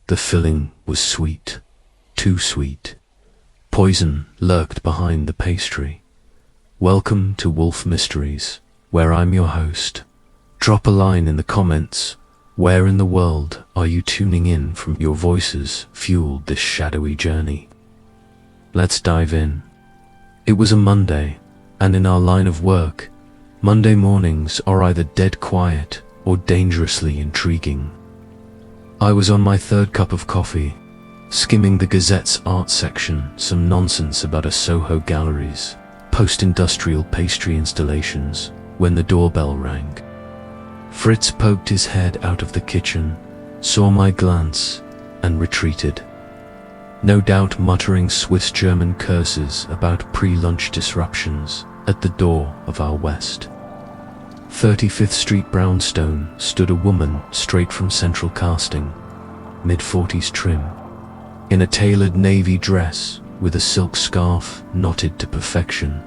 The filling was sweet, too sweet. Poison lurked behind the pastry. Welcome to Wolfe Mysteries, where I'm your host. Drop a line in the comments. Where in the world are you tuning in from? Your voices fueled this shadowy journey. Let's dive in. It was a Monday, and in our line of work, Monday mornings are either dead quiet or dangerously intriguing. I was on my third cup of coffee, skimming the Gazette's art section, some nonsense about a Soho gallery's post-industrial pastry installations, when the doorbell rang. Fritz poked his head out of the kitchen, saw my glance, and retreated, no doubt muttering Swiss-German curses about pre-lunch disruptions at the door of our West. 35th Street brownstone stood a woman straight from Central Casting, mid-40s trim, in a tailored navy dress with a silk scarf knotted to perfection.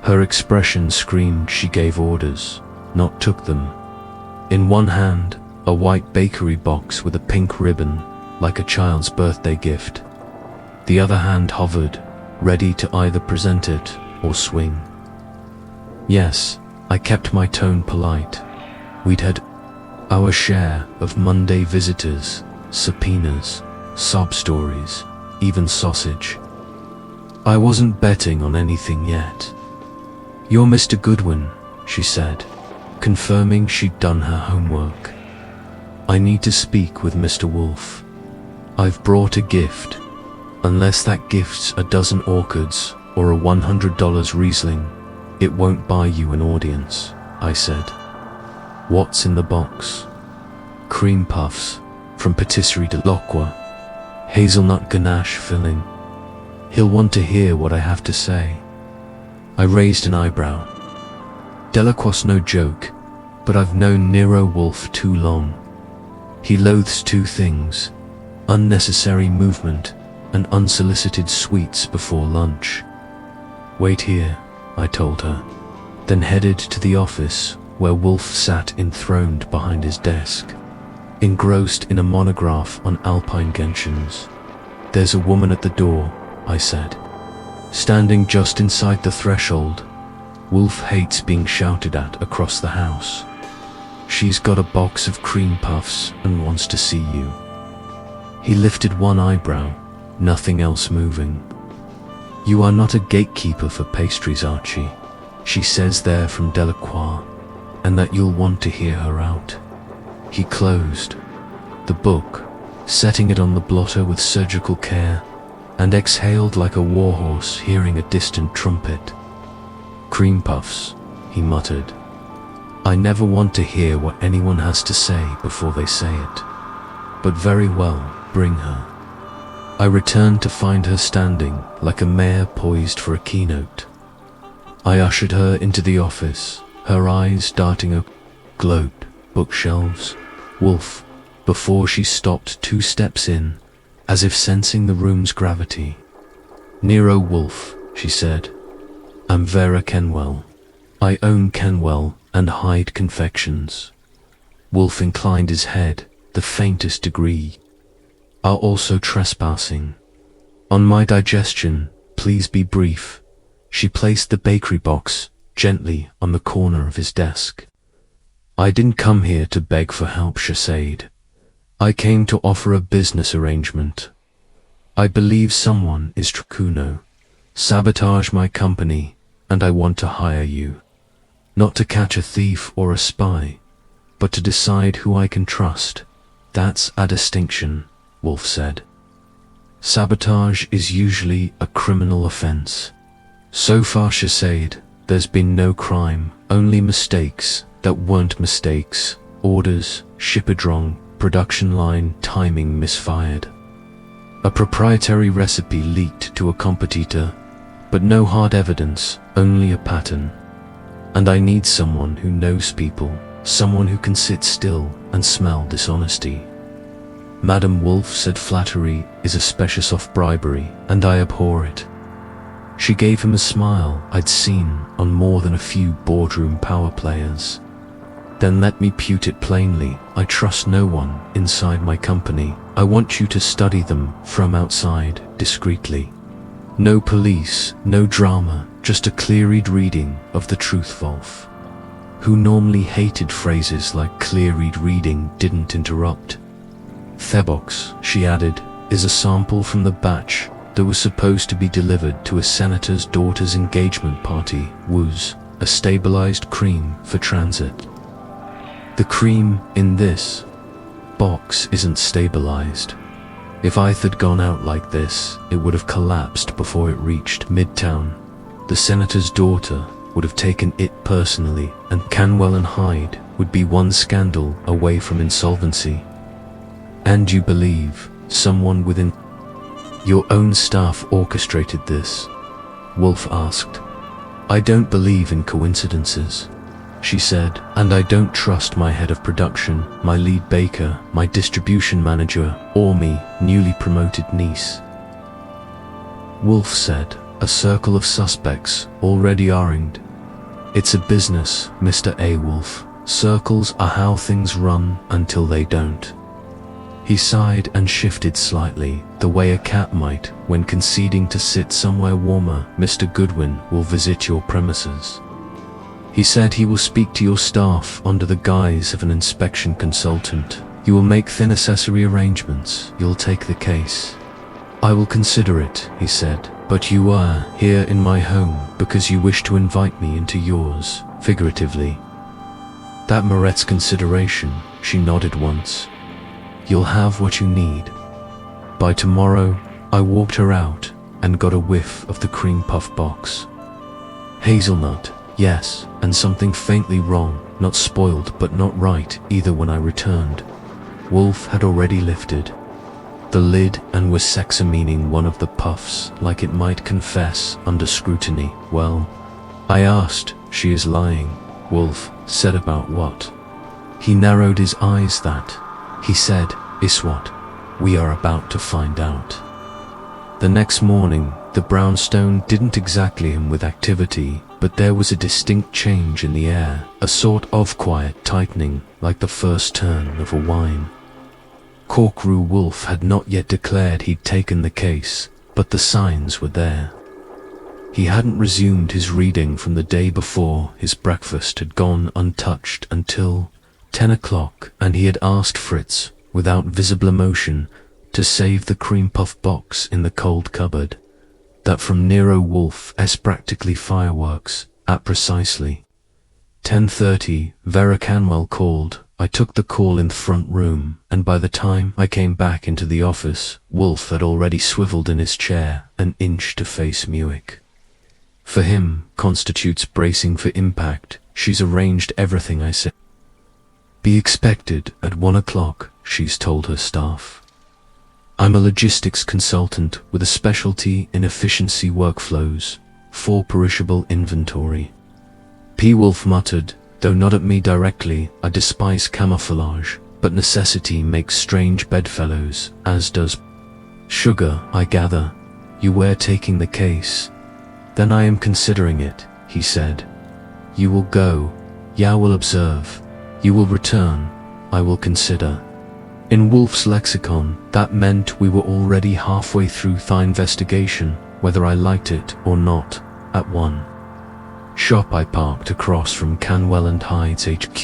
Her expression screamed she gave orders, not took them. In one hand, a white bakery box with a pink ribbon, like a child's birthday gift. The other hand hovered, ready to either present it or swing. Yes, I kept my tone polite. We'd had our share of Monday visitors, subpoenas, sob stories, even sausage. I wasn't betting on anything yet. "You're Mr. Goodwin," she said, confirming she'd done her homework. "I need to speak with Mr. Wolfe. I've brought a gift. Unless that gift's a dozen orchids or a $100 Riesling, it won't buy you an audience," I said. "What's in the box?" "Cream puffs, from Patisserie de l'Aqua. Hazelnut ganache filling. He'll want to hear what I have to say." I raised an eyebrow. Delacroix's no joke, but I've known Nero Wolfe too long. He loathes two things: unnecessary movement and unsolicited sweets before lunch. "Wait here," I told her, then headed to the office where Wolfe sat enthroned behind his desk, engrossed in a monograph on alpine gentians. "There's a woman at the door," I said, standing just inside the threshold. Wolfe hates being shouted at across the house. "She's got a box of cream puffs and wants to see you." He lifted one eyebrow, nothing else moving. "You are not a gatekeeper for pastries, Archie. She says they're from Delacroix, and that you'll want to hear her out." He closed the book, setting it on the blotter with surgical care, and exhaled like a warhorse hearing a distant trumpet. "Cream puffs," he muttered. "I never want to hear what anyone has to say before they say it. But very well, bring her." I returned to find her standing like a mayor poised for a keynote. I ushered her into the office, her eyes darting a globe, bookshelves, Wolfe, before she stopped 2 steps in, as if sensing the room's gravity. "Nero Wolfe," she said. "I'm Vera Kenwell. I own Kenwell and Hyde Confections." Wolfe inclined his head, the faintest degree. "Are also trespassing. On my digestion, please be brief." She placed the bakery box gently on the corner of his desk. "I didn't come here to beg for help, Chassaid. I came to offer a business arrangement. I believe someone is trying sabotage my company, and I want to hire you. Not to catch a thief or a spy, but to decide who I can trust. That's a distinction," Wolfe said. "Sabotage is usually a criminal offense. So far, Chassaid, there's been no crime, only mistakes that weren't mistakes. Orders, shipped wrong, production line timing misfired. A proprietary recipe leaked to a competitor, but no hard evidence, only a pattern. And I need someone who knows people, someone who can sit still and smell dishonesty. Madame Wolfe said flattery is a species of bribery, and I abhor it." She gave him a smile I'd seen on more than a few boardroom power players. Then let me put it plainly, I trust no one inside my company. I want you to study them from outside, discreetly. No police, no drama, just a clear-eyed reading of the truth. Wolfe, who normally hated phrases like clear-eyed reading, didn't interrupt. The box, she added, is a sample from the batch that was supposed to be delivered to a senator's daughter's engagement party. Was a stabilized cream for transit. The cream in this box isn't stabilized. If I had gone out like this, it would have collapsed before it reached Midtown. The senator's daughter would have taken it personally, and Canwell and Hyde would be one scandal away from insolvency. And you believe someone within your own staff orchestrated this? Wolfe asked. I don't believe in coincidences, she said, and I don't trust my head of production, my lead baker, my distribution manager, or me, newly promoted niece. Wolfe said, a circle of suspects already arraigned. It's a business, Mr. A. Wolfe. Circles are how things run until they don't. He sighed and shifted slightly, the way a cat might when conceding to sit somewhere warmer. Mr. Goodwin will visit your premises. He said he will speak to your staff under the guise of an inspection consultant. You will make the necessary arrangements. You'll take the case. I will consider it, he said, but you are here in my home because you wish to invite me into yours, figuratively. That merits consideration, she nodded once. You'll have what you need. By tomorrow, I walked her out and got a whiff of the cream puff box. Hazelnut, yes, and something faintly wrong, not spoiled but not right either. When I returned, Wolfe had already lifted the lid and was examining one of the puffs like it might confess under scrutiny. Well, I asked. She is lying, Wolfe said. About what? He narrowed his eyes. That, he said, is what we are about to find out. The next morning, the brownstone didn't exactly hum with activity, but there was a distinct change in the air, a sort of quiet tightening, like the first turn of a wine. Corkscrew Wolfe had not yet declared he'd taken the case, but the signs were there. He hadn't resumed his reading from the day before. His breakfast had gone untouched until 10 o'clock, and he had asked Fritz, without visible emotion, to save the cream puff box in the cold cupboard. That from Nero Wolfe's practically fireworks, at precisely 10:30, Vera Canwell called. I took the call in the front room, and by the time I came back into the office, Wolfe had already swiveled in his chair, an inch to face Muick. For him, constitutes bracing for impact. She's arranged everything, I said. Be expected at 1 o'clock, she's told her staff. I'm a logistics consultant with a specialty in efficiency workflows, for perishable inventory. P. Wolfe muttered, though not at me directly. I despise camouflage, but necessity makes strange bedfellows, as does sugar, I gather. You were taking the case. Then I am considering it, he said. You will go. Ya will observe. You will return. I will consider. In Wolfe's lexicon, that meant we were already halfway through the investigation, whether I liked it or not. At one shop I parked across from Canwell and Hyde's HQ,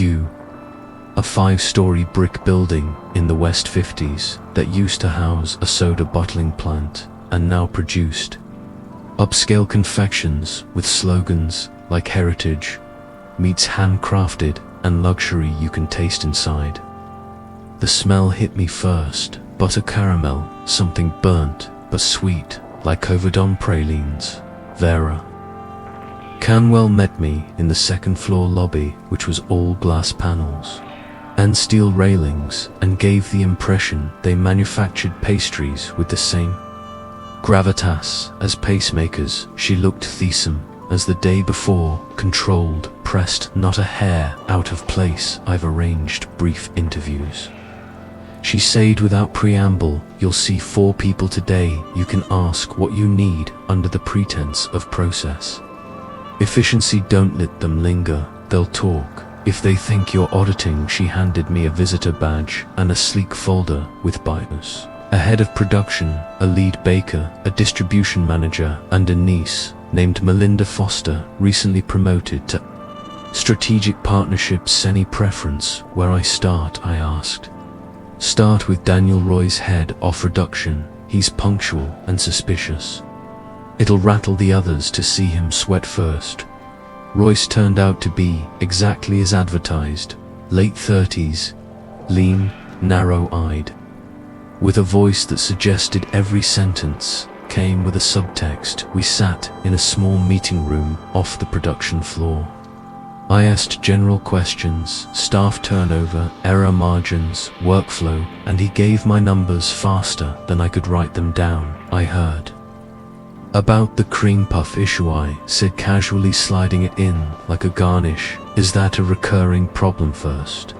a 5-story brick building in the West 50s that used to house a soda bottling plant and now produced upscale confections with slogans like heritage meets handcrafted and luxury you can taste inside. The smell hit me first, butter caramel, something burnt but sweet, like overdone pralines. Vera Canwell met me in the second-floor lobby, which was all glass panels and steel railings, and gave the impression they manufactured pastries with the same gravitas as pacemakers. She looked thiesome as the day before, controlled, pressed, not a hair out of place. I've arranged brief interviews, she said without preamble. You'll see 4 people today. You can ask what you need under the pretense of process efficiency. Don't let them linger. They'll talk. If they think you're auditing, she handed me a visitor badge and a sleek folder with bios. A head of production, a lead baker, a distribution manager, and a niece named Melinda Foster, recently promoted to strategic partnerships. Any preference where I start? I asked. Start with Daniel Roy's head of production. He's punctual and suspicious. It'll rattle the others to see him sweat first. Royce turned out to be exactly as advertised. Late 30s, lean, narrow-eyed, with a voice that suggested every sentence came with a subtext. We sat in a small meeting room off the production floor. I asked general questions, staff turnover, error margins, workflow, and he gave my numbers faster than I could write them down. I heard about the cream puff issue, I said casually, sliding it in like a garnish. Is that a recurring problem? First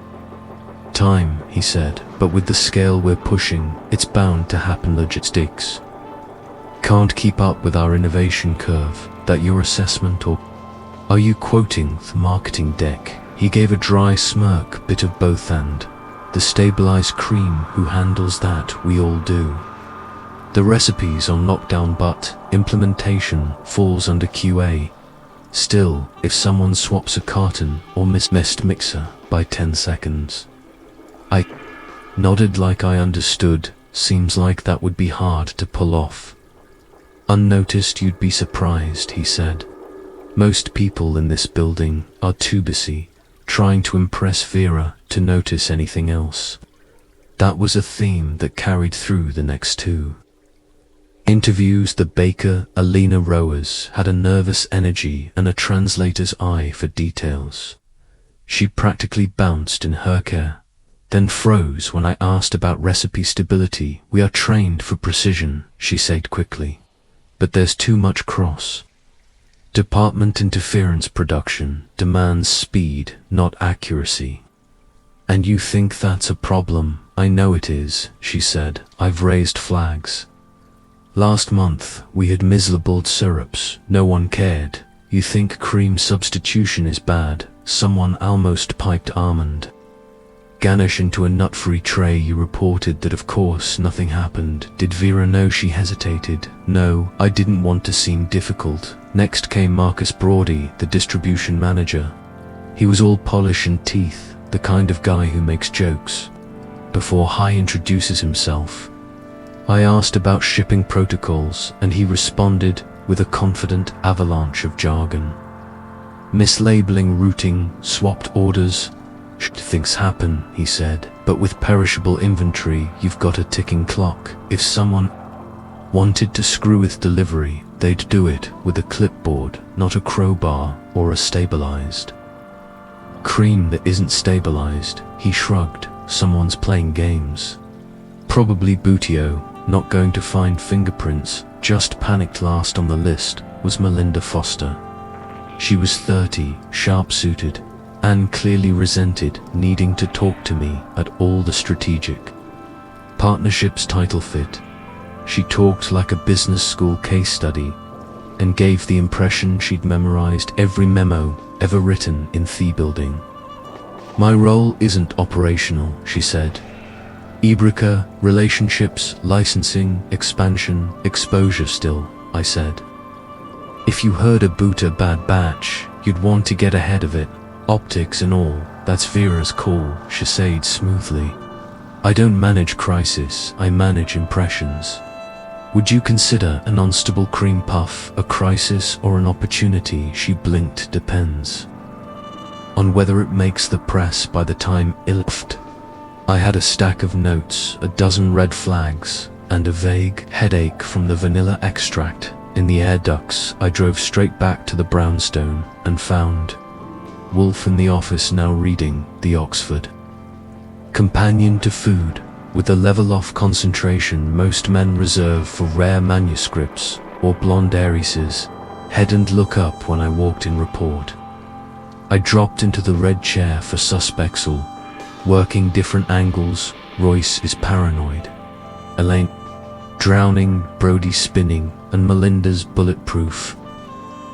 time, he said, but with the scale we're pushing, it's bound to happen. Logistics can't keep up with our innovation curve. That your assessment, or are you quoting the marketing deck? He gave a dry smirk, bit of both, and the stabilized cream, who handles that? We all do. The recipe's on lockdown, but implementation falls under QA. Still, if someone swaps a carton or missed mixer by 10 seconds. I nodded like I understood. Seems like that would be hard to pull off. Unnoticed? You'd be surprised, he said. Most people in this building are too busy trying to impress Vera to notice anything else. That was a theme that carried through the next two interviews. The baker, Alina Rowers, had a nervous energy and a translator's eye for details. She practically bounced in her chair, then froze when I asked about recipe stability. We are trained for precision, she said quickly, but there's too much cross department interference. Production demands speed, not accuracy. And you think that's a problem? I know it is, she said. I've raised flags. Last month, we had miserable syrups. No one cared. You think cream substitution is bad? Someone almost piped almond ganache into a nut-free tray. You reported that of course nothing happened. Did Vera know? She hesitated. No, I didn't want to seem difficult. Next came Marcus Brody, the distribution manager. He was all polish and teeth, the kind of guy who makes jokes before he introduces himself. I asked about shipping protocols, and he responded with a confident avalanche of jargon. Mislabeling, routing, swapped orders. Things happen, he said, but with perishable inventory, you've got a ticking clock. If someone wanted to screw with delivery, they'd do it with a clipboard, not a crowbar or a stabilized cream that isn't stabilized. He shrugged. Someone's playing games. Probably Boutio. Not going to find fingerprints. Just panicked. Last on the list was Melinda Foster. She was 30, sharp-suited, and clearly resented needing to talk to me at all. The strategic partnerships title fit. She talked like a business school case study and gave the impression she'd memorized every memo ever written in the building. My role isn't operational, she said. Ibrica, relationships, licensing, expansion, exposure. Still, I said. If you heard about a bad batch, you'd want to get ahead of it. Optics and all, that's Vera's call, she said smoothly. I don't manage crisis, I manage impressions. Would you consider an unstable cream puff a crisis or an opportunity? She blinked. Depends on whether it makes the press by the time it left. I had a stack of notes, a dozen red flags, and a vague headache from the vanilla extract in the air ducts. I drove straight back to the brownstone and found Wolfe in the office, now reading the Oxford Companion to Food, with the level of concentration most men reserve for rare manuscripts or blonde heiresses. Head and look up when I walked in. Report. I dropped into the red chair for suspects, all working different angles. Royce is paranoid, Elaine drowning, Brody spinning, and Melinda's bulletproof.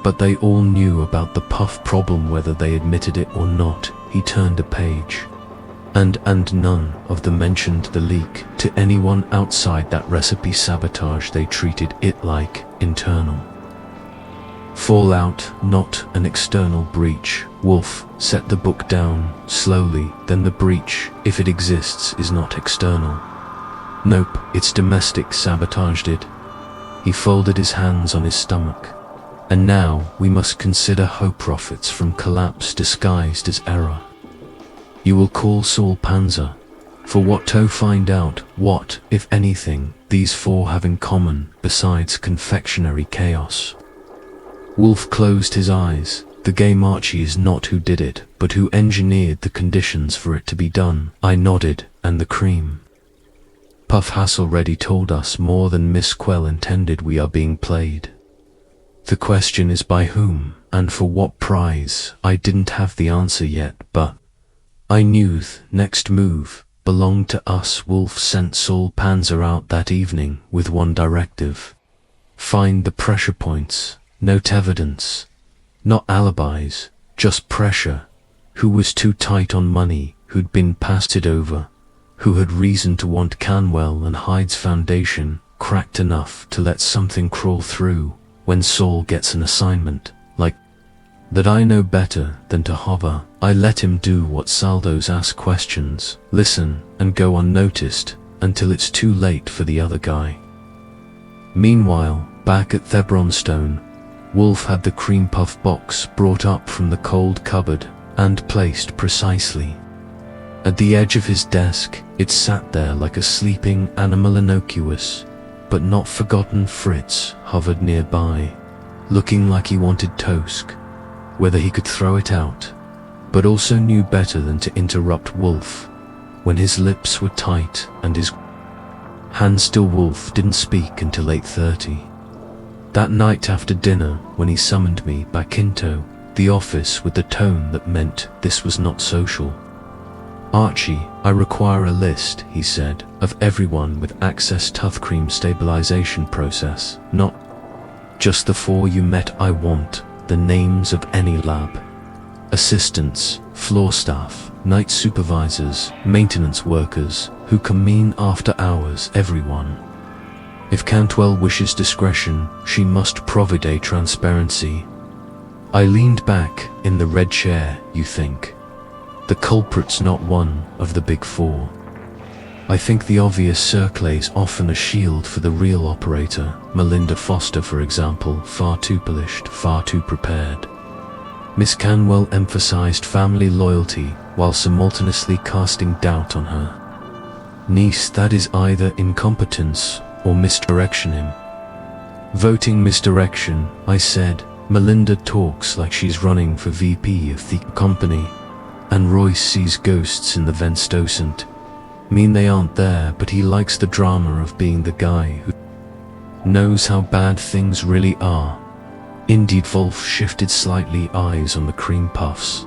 But they all knew about the puff problem, whether they admitted it or not. he turned a page. And none of them mentioned the leak. To anyone outside that recipe sabotage, they treated it like internal fallout, not an external breach. Wolfe set the book down slowly. Then the breach, if it exists, is not external. Nope, it's domestic. Sabotaged it. He folded his hands on his stomach. And now we must consider how profits from collapse disguised as error. You will call Saul Panzer. For what to find out what, if anything, these four have in common besides confectionery chaos. Wolfe closed his eyes. The game Archie is not who did it, but who engineered the conditions for it to be done. I nodded. And the cream. Puff has already told us more than Miss Quell intended. We are being played. The question is by whom, and for what prize? I didn't have the answer yet, but I knew the next move belonged to us. Wolfe sent Saul Panzer out that evening with one directive. Find the pressure points. Note evidence. Not alibis, just pressure. Who was too tight on money, who'd been passed it over, who had reason to want Canwell and Hyde's foundation cracked enough to let something crawl through when Saul gets an assignment like that. I know better than to hover. I let him do what Saldos ask questions, listen, and go unnoticed until it's too late for the other guy. Meanwhile, back at Thebronstone, Wolfe had the cream puff box brought up from the cold cupboard and placed precisely at the edge of his desk. It sat there like a sleeping animal. Innocuous, but not forgotten. Fritz hovered nearby, looking like he wanted toast, whether he could throw it out, but also knew better than to interrupt Wolfe when his lips were tight and his hands still. Wolfe didn't speak until 8:30. That night after dinner, when he summoned me back into the office with the tone that meant this was not social. Archie, I require a list, he said, of everyone with access to the cream stabilization process, not just the four you met. I want the names of any lab assistants, floor staff, night supervisors, maintenance workers who come in after hours. Everyone. If Cantwell wishes discretion, she must provide transparency. I leaned back in the red chair. You think the culprit's not one of the big four? I think the obvious circle's often a shield for the real operator. Melinda Foster, for example, far too polished, far too prepared. Miss Canwell emphasized family loyalty while simultaneously casting doubt on her niece. That is either incompetence or misdirection. Him voting misdirection, I said. Melinda talks like she's running for VP of the company, and Royce sees ghosts in the Venstocent. Mean they aren't there, but he likes the drama of being the guy who knows how bad things really are. Indeed. Wolfe shifted slightly, eyes on the cream puffs.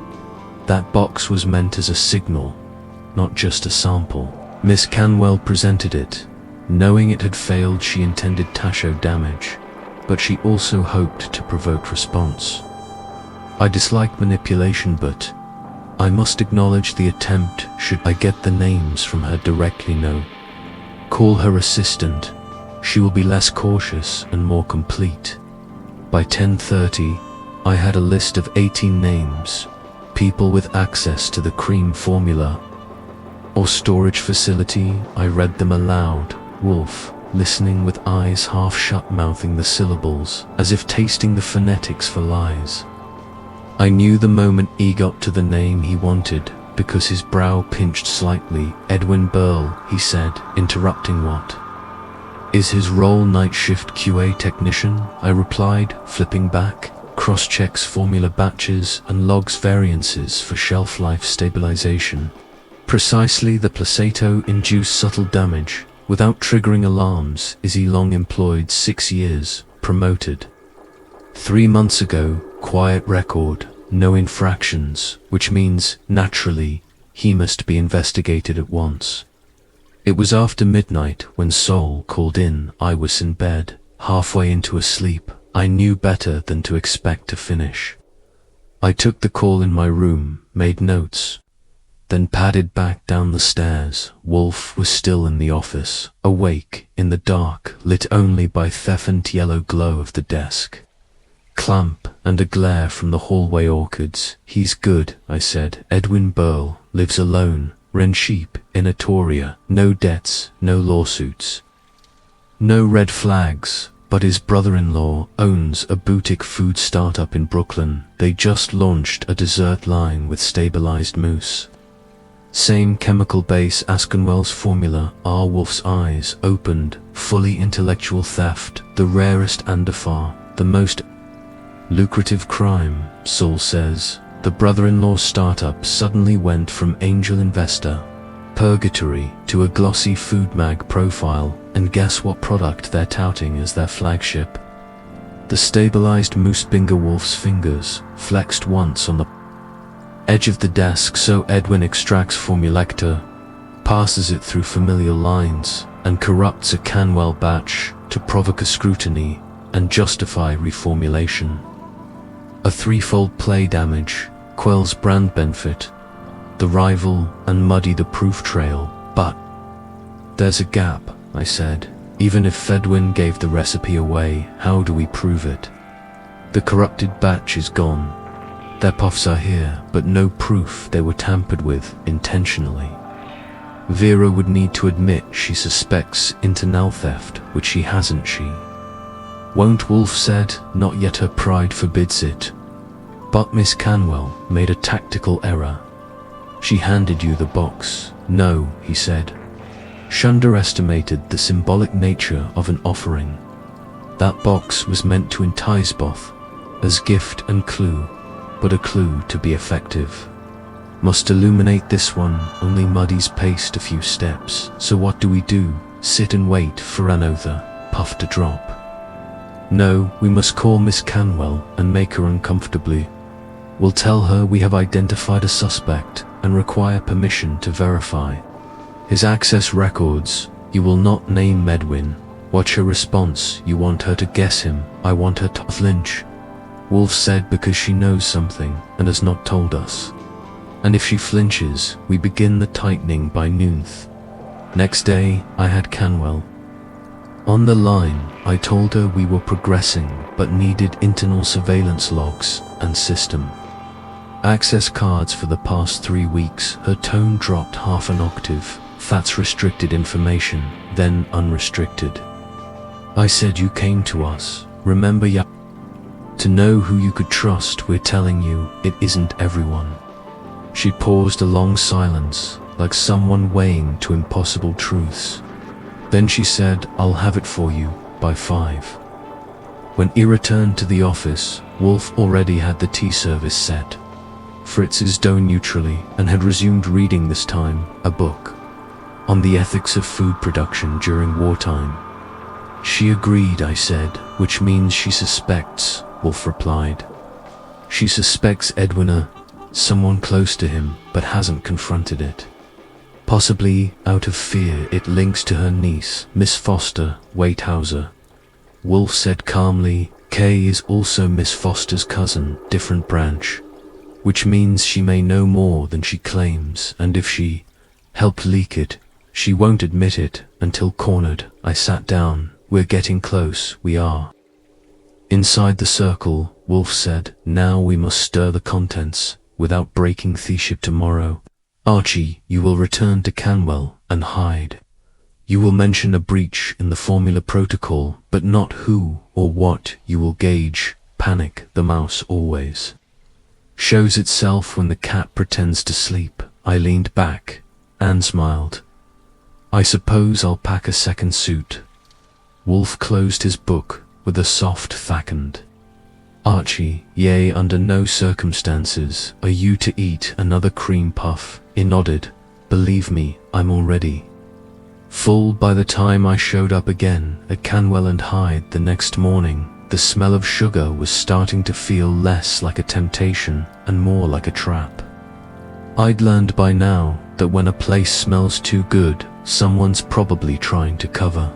That box was meant as a signal, not just a sample. Miss Canwell presented it. Knowing it had failed, she intended to show damage, but she also hoped to provoke response. I dislike manipulation, but I must acknowledge the attempt. Should I get the names from her directly? No. Call her assistant. She will be less cautious and more complete. By 10:30, I had a list of 18 names, people with access to the cream formula or storage facility. I read them aloud. Wolfe, listening with eyes half shut, mouthing the syllables as if tasting the phonetics for lies. I knew the moment he got to the name he wanted because his brow pinched slightly. Edwin Burl, he said, interrupting. What is his role? Night shift QA technician, I replied, flipping back. Cross-checks formula batches and logs variances for shelf life stabilization. Precisely. The placebo-induced subtle damage without triggering alarms. Is he long employed? 6 years. Promoted 3 months ago. Quiet record, no infractions, which means, naturally, he must be investigated at once. It was after midnight when Saul called in. I was in bed, halfway into a sleep I knew better than to expect to finish. I took the call in my room, made notes, then padded back down the stairs. Wolfe was still in the office, awake, in the dark, lit only by the faint yellow glow of the desk. Clamp and a glare from the hallway orchids. He's good, I said. Edwin Burl lives alone, rent sheep in Atoria, no debts, no lawsuits, no red flags, but his brother-in-law owns a boutique food startup in Brooklyn. They just launched a dessert line with stabilized mousse. Same chemical base, Askenwell's formula. Our Wolfe's eyes opened. Fully intellectual theft, the rarest and far the most lucrative crime, Saul says. The brother-in-law startup suddenly went from angel investor purgatory to a glossy food mag profile, and guess what product they're touting as their flagship? The stabilized mousse. Wolfe's fingers flexed once on the edge of the desk, so Edwin extracts formulector, passes it through familial lines, and corrupts a Canwell batch to provoke a scrutiny and justify reformulation. A threefold play: damage, quells brand benefit, the rival, and muddy the proof trail. But there's a gap, I said. Even if Fedwin gave the recipe away, how do we prove it? The corrupted batch is gone. Their puffs are here, but no proof they were tampered with intentionally. Vera would need to admit she suspects internal theft, which she hasn't. She won't, Wolfe said. Not yet. Her pride forbids it. But Miss Canwell made a tactical error. She handed you the box. No, he said. She underestimated the symbolic nature of an offering. That box was meant to entice both, as gift and clue, but a clue to be effective must illuminate. This one only muddies paste a few steps. So what do we do? Sit and wait for another puff to drop? No, we must call Miss Canwell and make her uncomfortably. We'll tell her we have identified a suspect and require permission to verify his access records. You will not name Medwin. Watch her response. You want her to guess him. I want her to flinch, Wolfe said, because she knows something and has not told us. And if she flinches, we begin the tightening by noon. Next day, I had Canwell on the line. I told her we were progressing, but needed internal surveillance logs and system access cards for the past 3 weeks. Her tone dropped half an octave. That's restricted information, then unrestricted. I said you came to us, remember ya? To know who you could trust. We're telling you, it isn't everyone. She paused. A long silence, like someone weighing two impossible truths. Then she said, I'll have it for you by 5. When he returned to the office, Wolfe already had the tea service set. Fritz's dough neutrally, and had resumed reading, this time a book on the ethics of food production during wartime. She agreed, I said. Which means she suspects, Wolfe replied. She suspects Edwina, someone close to him, but hasn't confronted it. Possibly out of fear it links to her niece, Miss Foster Waithauser. Wolfe said calmly, Kay is also Miss Foster's cousin, different branch. Which means she may know more than she claims, and if she helped leak it, she won't admit it until cornered. I sat down. We're getting close, we are. Inside the circle, Wolfe said. Now we must stir the contents, without breaking the ship tomorrow. Archie, you will return to Canwell and hide. You will mention a breach in the formula protocol, but not who or what. You will gauge. Panic, the mouse always shows itself when the cat pretends to sleep. I leaned back and smiled. I suppose I'll pack a second suit. Wolfe closed his book with a soft thackened. Archie, yea, under no circumstances are you to eat another cream puff. He nodded. Believe me, I'm already full. By the time I showed up again at Canwell and Hyde the next morning, the smell of sugar was starting to feel less like a temptation and more like a trap. I'd learned by now that when a place smells too good, someone's probably trying to cover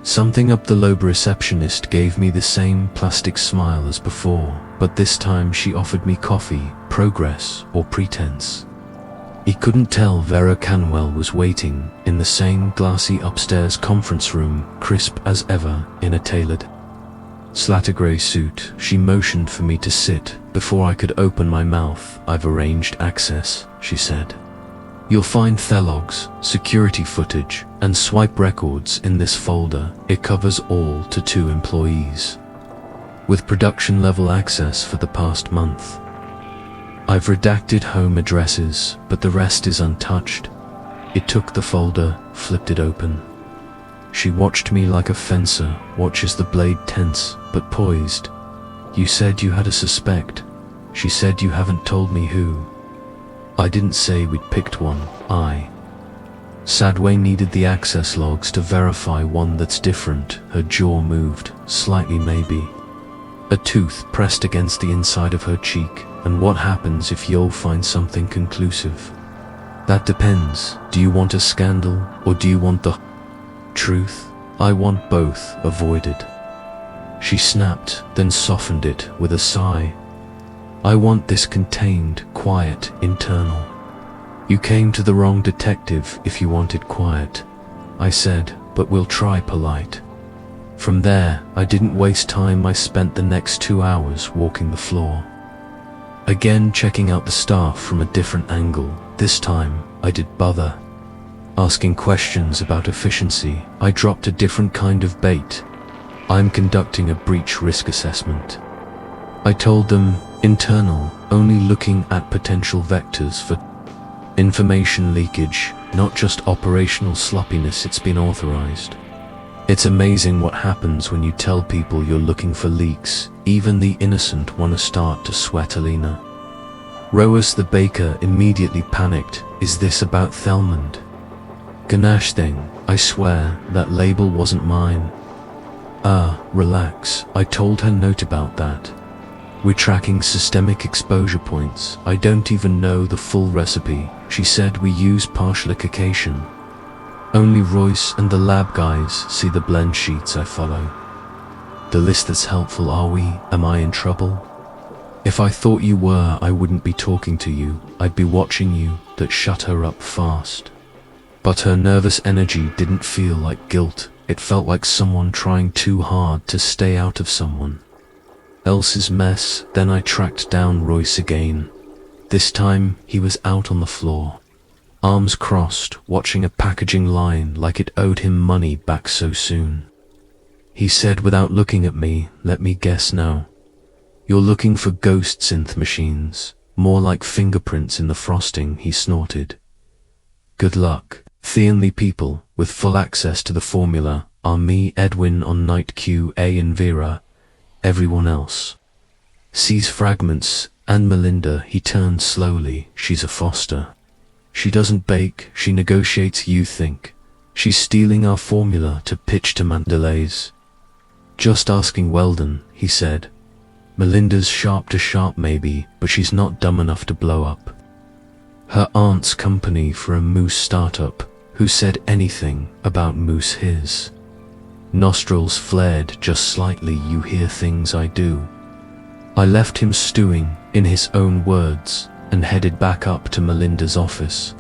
Something up the lobe. Receptionist gave me the same plastic smile as before, but this time she offered me coffee, progress, or pretense. He couldn't tell Vera Canwell was waiting in the same glassy upstairs conference room, crisp as ever in a tailored slatter grey suit. She motioned for me to sit. Before I could open my mouth, "I've arranged access," she said. "You'll find thelogs, security footage, and swipe records in this folder. It covers all to 2 employees, with production level access for the past month. I've redacted home addresses, but the rest is untouched." It took the folder, flipped it open. She watched me like a fencer watches the blade tense but poised. "You said you had a suspect." She said, "You haven't told me who." I didn't say we'd picked one. Sadway needed the access logs to verify one that's different. Her jaw moved, slightly maybe. A tooth pressed against the inside of her cheek. "And what happens if you'll find something conclusive?" "That depends. Do you want a scandal, or do you want the truth?" "I want both avoided." She snapped, then softened it with a sigh. "I want this contained, quiet, internal." "You came to the wrong detective if you wanted quiet," I said, "but we'll try polite." From there, I didn't waste time. I spent the next 2 hours walking the floor, again checking out the staff from a different angle. This time, I did bother asking questions about efficiency. I dropped a different kind of bait. "I'm conducting a breach risk assessment." I told them, internal, only looking at potential vectors for information leakage, not just operational sloppiness. It's been authorized. It's amazing what happens when you tell people you're looking for leaks. Even the innocent want to start to sweat. Alina Roas, the baker, immediately panicked. "Is this about Thelmond Ganache thing? I swear, that label wasn't mine." Relax. I told her, "Note about that. We're tracking systemic exposure points. I don't even know the full recipe." She said, "We use partialication. Only Royce and the lab guys see the blend sheets I follow. The list that's helpful. Are we? Am I in trouble? If I thought you were, I wouldn't be talking to you. I'd be watching you." That shut her up fast. But her nervous energy didn't feel like guilt. It felt like someone trying too hard to stay out of someone else's mess. Then I tracked down Royce again. This time, he was out on the floor, arms crossed, watching a packaging line like it owed him money back so soon. He said without looking at me, "Let me guess now. You're looking for ghost synth machines, more like fingerprints in the frosting." He snorted. "Good luck. The only people with full access to the formula are me, Edwin on night QA, and Vera. Everyone else sees fragments. And Melinda," he turned slowly, "she's a foster. She doesn't bake, she negotiates. You think she's stealing our formula to pitch to Mandalays?" "Just asking Weldon," he said. "Melinda's sharp to sharp maybe, but she's not dumb enough to blow up her aunt's company for a moose startup." Who said anything about moose? His nostrils flared just slightly. "You hear things I do." I left him stewing in his own words and headed back up to Melinda's office.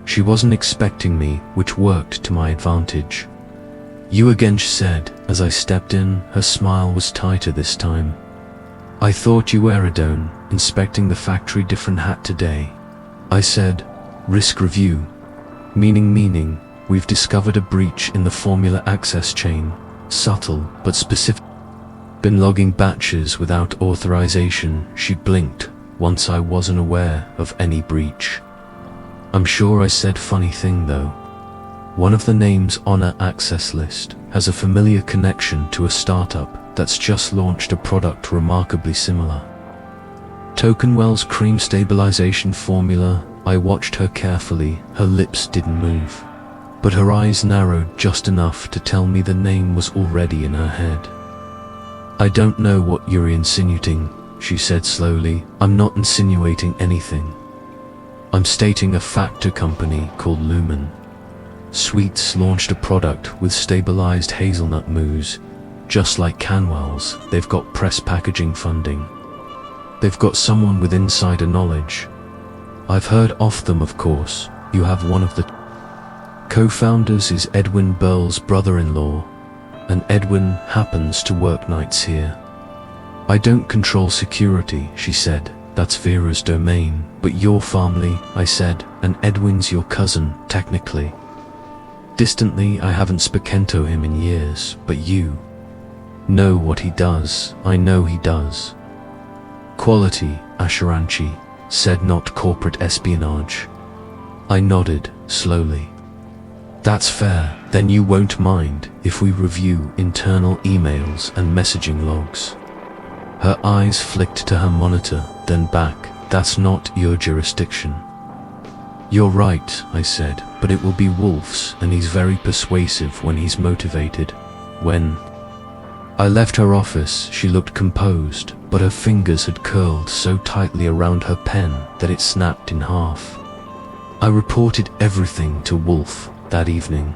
She wasn't expecting me, which worked to my advantage. "You again," she said as I stepped in. Her smile was tighter this time. "I thought you were Aridone, inspecting the factory. Different hat today." I said, "Risk review." Meaning, we've discovered a breach in the formula access chain. Subtle, but specific. Been logging batches without authorization. She blinked. "Once I wasn't aware of any breach." "I'm sure I said funny thing though. One of the names on our access list has a familiar connection to a startup that's just launched a product remarkably similar. Tokenwell's cream stabilization formula." I watched her carefully. Her lips didn't move, but her eyes narrowed just enough to tell me the name was already in her head. "I don't know what you're insinuating," she said slowly. "I'm not insinuating anything. I'm stating a factor company called Lumen Sweets launched a product with stabilized hazelnut mousse. Just like Canwell's, they've got press packaging funding. They've got someone with insider knowledge. I've heard of them, of course. You have one of the co-founders is Edwin Burl's brother-in-law, and Edwin happens to work nights here. I don't control security, she said. That's Vera's domain. But your family, I said, and Edwin's your cousin, technically. Distantly, I haven't spoken to him in years, but you know what he does. I know he does. Quality, Asheranchi said, not corporate espionage. I nodded, slowly. That's fair. Then you won't mind if we review internal emails and messaging logs. Her eyes flicked to her monitor, then back. That's not your jurisdiction. You're right, I said, but it will be Wolfe's, and he's very persuasive when he's motivated. When I left her office, she looked composed, but her fingers had curled so tightly around her pen that it snapped in half. I reported everything to Wolfe that evening,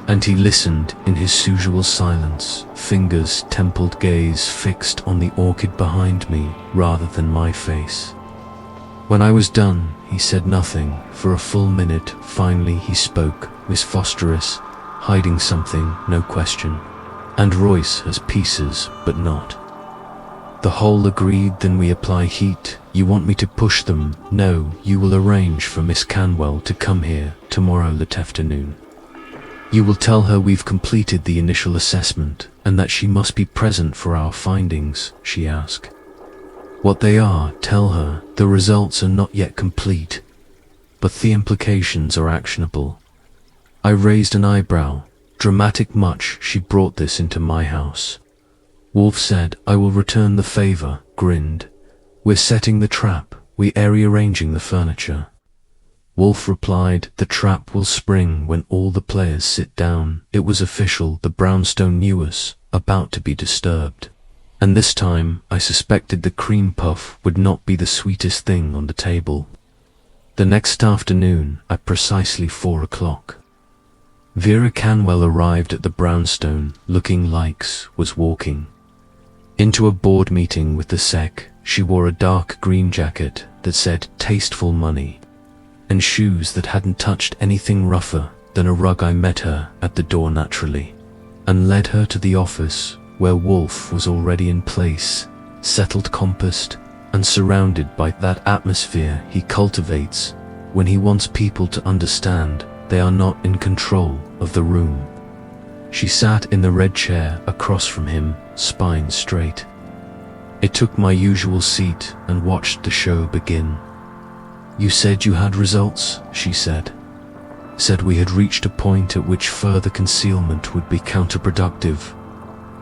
and he listened in his usual silence, fingers, templed gaze fixed on the orchid behind me rather than my face. When I was done, he said nothing for a full minute. Finally he spoke. Miss Fosterus, hiding something, no question. And Royce has pieces, but not. The whole agreed. Then we apply heat. You want me to push them? No, you will arrange for Miss Canwell to come here tomorrow that afternoon. You will tell her we've completed the initial assessment and that she must be present for our findings, she asked. What they are, tell her. The results are not yet complete, but the implications are actionable. I raised an eyebrow. Dramatic much, she brought this into my house. Wolfe said, I will return the favor, grinned. We're setting the trap, we are rearranging the furniture. Wolfe replied, the trap will spring when all the players sit down. It was official, the brownstone knew us, about to be disturbed. And this time, I suspected the cream puff would not be the sweetest thing on the table. The next afternoon, at precisely 4 o'clock, Vera Canwell arrived at the brownstone, looking like was walking into a board meeting with the SEC. She wore a dark green jacket that said tasteful money, and shoes that hadn't touched anything rougher than a rug. I met her at the door naturally, and led her to the office where Wolfe was already in place, settled, compassed, and surrounded by that atmosphere he cultivates when he wants people to understand they are not in control of the room. She sat in the red chair across from him, spine straight. I took my usual seat and watched the show begin. You said you had results, she said. Said we had reached a point at which further concealment would be counterproductive.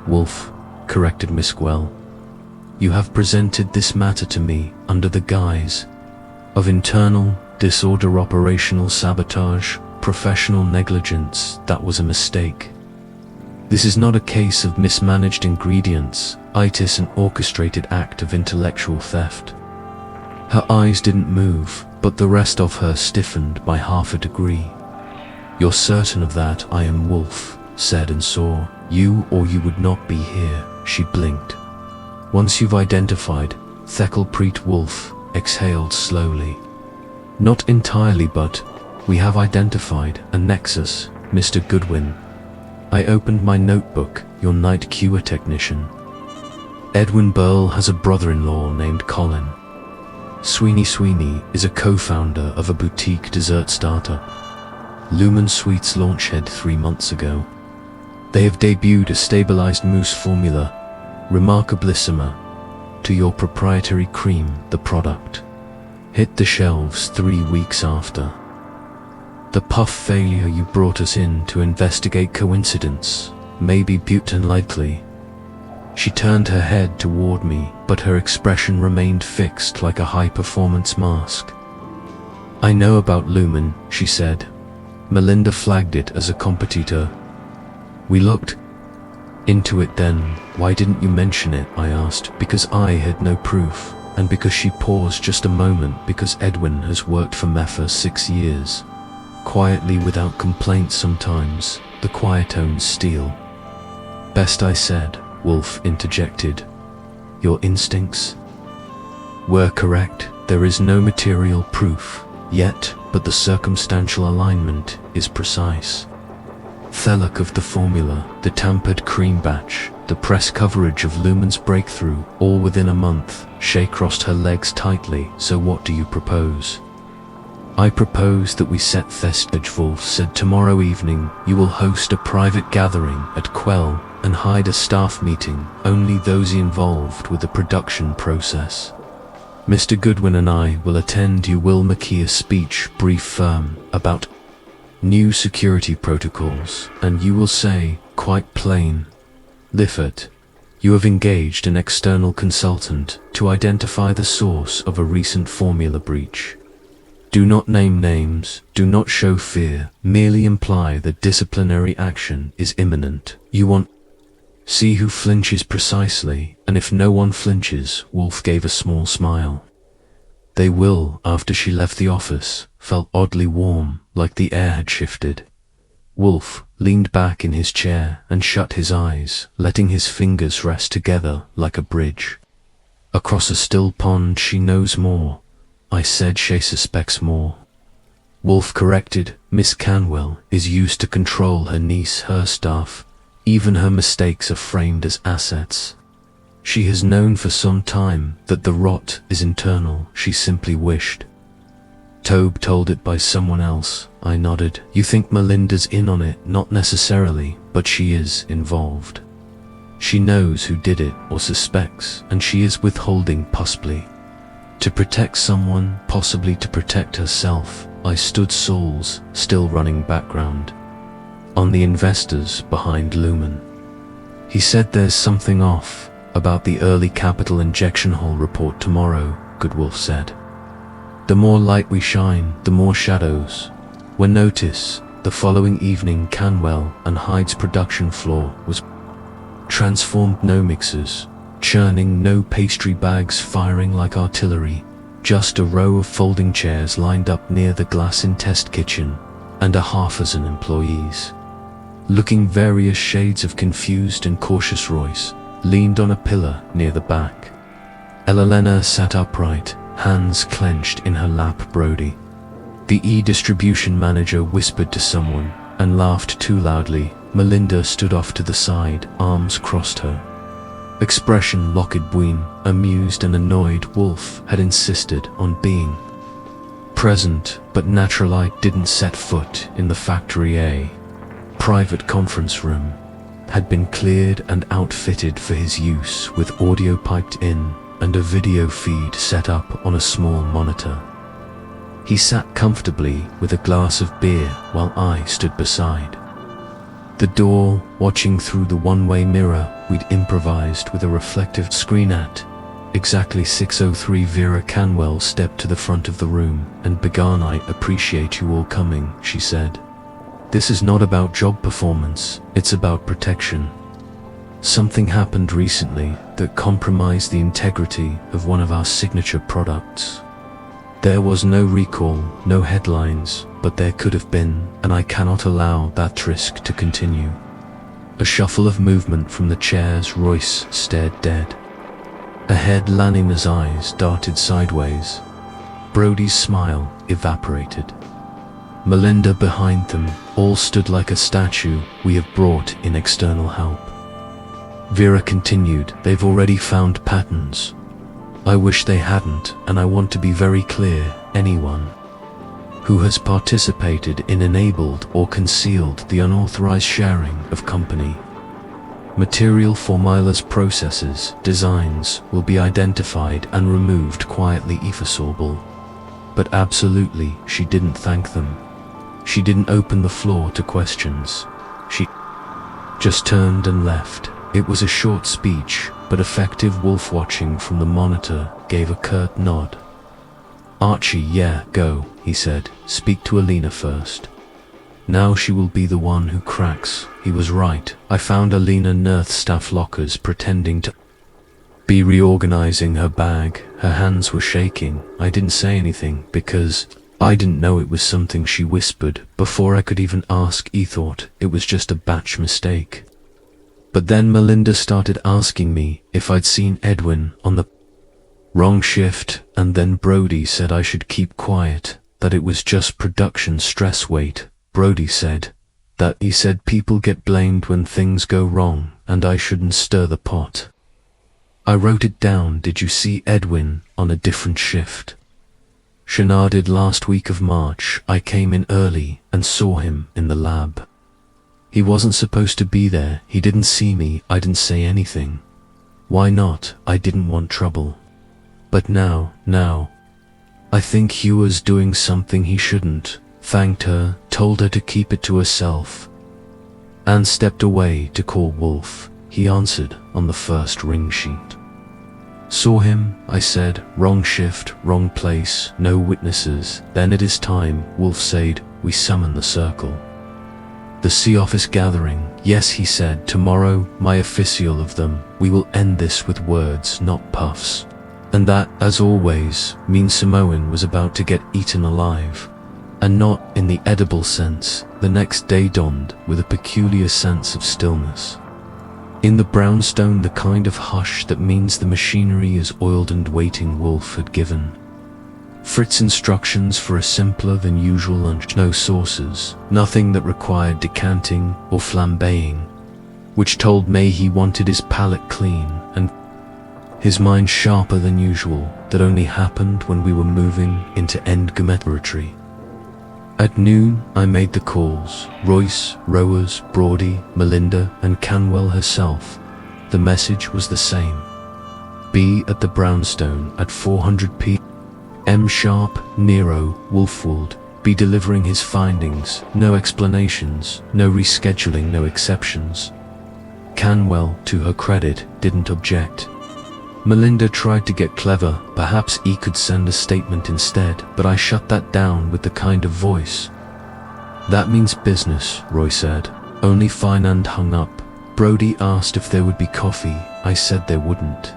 Wolfe, corrected Miss Gwell. You have presented this matter to me under the guise of internal disorder, operational sabotage, professional negligence. That was a mistake. This is not a case of mismanaged ingredients. It is an orchestrated act of intellectual theft. Her eyes didn't move, but the rest of her stiffened by half a degree. You're certain of that? I am Wolfe, said and saw you, or you would not be here. She blinked. Once you've identified Theckelpreet Wolfe, exhaled slowly. Not entirely, but we have identified a nexus, Mr. Goodwin. I opened my notebook. Your night cure technician. Edwin Burl has a brother-in-law named Colin. Sweeney is a co-founder of a boutique dessert startup. Lumen Sweets launched 3 months ago. They have debuted a stabilized mousse formula, Remarkablissima, to your proprietary cream. The product hit the shelves 3 weeks after the puff failure. You brought us in to investigate. Coincidence? Maybe, but unlikely. She turned her head toward me, but her expression remained fixed like a high-performance mask. I know about Lumen, she said. Melinda flagged it as a competitor. We looked into it then. Why didn't you mention it? I asked. Because I had no proof, and because she paused just a moment. Because Edwin has worked for me for 6 years. quietly without complaint sometimes, the quiet tones steal. Best, I said, Wolfe interjected. Your instincts were correct. There is no material proof yet, but the circumstantial alignment is precise. Thelic of the formula, the tampered cream batch, the press coverage of Lumen's breakthrough, all within a month. Shay crossed her legs tightly. So what do you propose? I propose that we set Thestage. Wolfe said. Tomorrow evening you will host a private gathering at Quell and hide a staff meeting, only those involved with the production process. Mr. Goodwin and I will attend. You will make a speech, brief, firm, about new security protocols, and you will say, quite plain, Lifford, you have engaged an external consultant to identify the source of a recent formula breach. Do not name names, do not show fear, merely imply that disciplinary action is imminent. You want see who flinches precisely, and if no one flinches, Wolfe gave a small smile. They will. After she left the office, felt oddly warm, like the air had shifted. Wolfe leaned back in his chair and shut his eyes, letting his fingers rest together like a bridge. Across a still pond. She knows more. I said. She suspects more. Wolfe corrected. Miss Canwell is used to control her niece, her staff. Even her mistakes are framed as assets. She has known for some time that the rot is internal. She simply wished Tobe told it by someone else. I nodded. You think Melinda's in on it? Not necessarily, but she is involved. She knows who did it, or suspects, and she is withholding possibly to protect someone, possibly to protect herself. I stood. Saul's still running background on the investors behind Lumen. He said there's something off about the early capital injection hole report tomorrow, Goodwin said. The more light we shine, the more shadows. When notice, the following evening Canwell and Hyde's production floor was transformed. No mixers churning, no pastry bags firing like artillery, just a row of folding chairs lined up near the glass-in test kitchen, and a half dozen employees, looking various shades of confused and cautious. Royce leaned on a pillar near the back. Elena sat upright, hands clenched in her lap. Brody, the e-distribution manager, whispered to someone and laughed too loudly. Melinda stood off to the side, arms crossed, her expression locked. Between amused and annoyed. Wolfe had insisted on being present, but Naturalite didn't set foot in the factory. A private conference room had been cleared and outfitted for his use, with audio piped in and a video feed set up on a small monitor. He sat comfortably with a glass of beer while I stood beside the door, watching through the one-way mirror we'd improvised with a reflective screen at exactly 6:03. Vera Canwell stepped to the front of the room and began. I appreciate you all coming, she said. This is not about job performance, it's about protection. Something happened recently that compromised the integrity of one of our signature products. There was no recall, no headlines, but there could have been, and I cannot allow that risk to continue. A shuffle of movement from the chairs. Royce stared dead. Ahead, Lanina's eyes darted sideways. Brody's smile evaporated. Melinda behind them, all stood like a statue. We have brought in external help. Vera continued. They've already found patterns. I wish they hadn't, and I want to be very clear. Anyone who has participated in, enabled, or concealed the unauthorized sharing of company material, formulas, processes, designs will be identified and removed quietly. Irreversible. But absolutely, she didn't thank them. She didn't open the floor to questions. She just turned and left. It was a short speech, but effective. Wolfe, watching from the monitor, gave a curt nod. Archie, yeah, go, he said. Speak to Alina first. Now she will be the one who cracks. He was right. I found Alina Nerth's staff lockers pretending to be reorganizing her bag. Her hands were shaking. I didn't say anything because I didn't know it was something she whispered. Before I could even ask, he thought it was just a batch mistake. But then Melinda started asking me if I'd seen Edwin on the wrong shift, and then Brody said I should keep quiet, that it was just production stress. Wait, Brody said that he said people get blamed when things go wrong, and I shouldn't stir the pot. I wrote it down. Did you see Edwin on a different shift? She nodded. Last week of March, I came in early and saw him in the lab. He wasn't supposed to be there. He didn't see me. I didn't say anything. Why not? I didn't want trouble. But now, I think he was doing something he shouldn't. Thanked her, told her to keep it to herself, and stepped away to call Wolfe. He answered on the first ring sheet. Saw him, I said. Wrong shift, wrong place, no witnesses. Then it is time, Wolfe said. We summon the circle. The sea office gathering. Yes, he said. Tomorrow, my official of them. We will end this with words, not puffs. And that, as always, means Samoan was about to get eaten alive. And not in the edible sense. The next day dawned with a peculiar sense of stillness. In the brownstone, the kind of hush that means the machinery is oiled and waiting. Wolfe had given Fritz instructions for a simpler than usual lunch. No sauces, nothing that required decanting or flambeing, which told May he wanted his palate clean and his mind sharper than usual. That only happened when we were moving into end geometry. At noon, I made the calls. Royce, Rowers, Brody, Melinda, and Canwell herself. The message was the same. Be at the brownstone at 400 p.m. sharp. Nero Wolfe be delivering his findings. No explanations, no rescheduling, no exceptions. Canwell, to her credit, didn't object. Melinda tried to get clever. Perhaps he could send a statement instead, but I shut that down with the kind of voice. That means business, Roy said. Only fine, and hung up. Brody asked if there would be coffee. I said there wouldn't.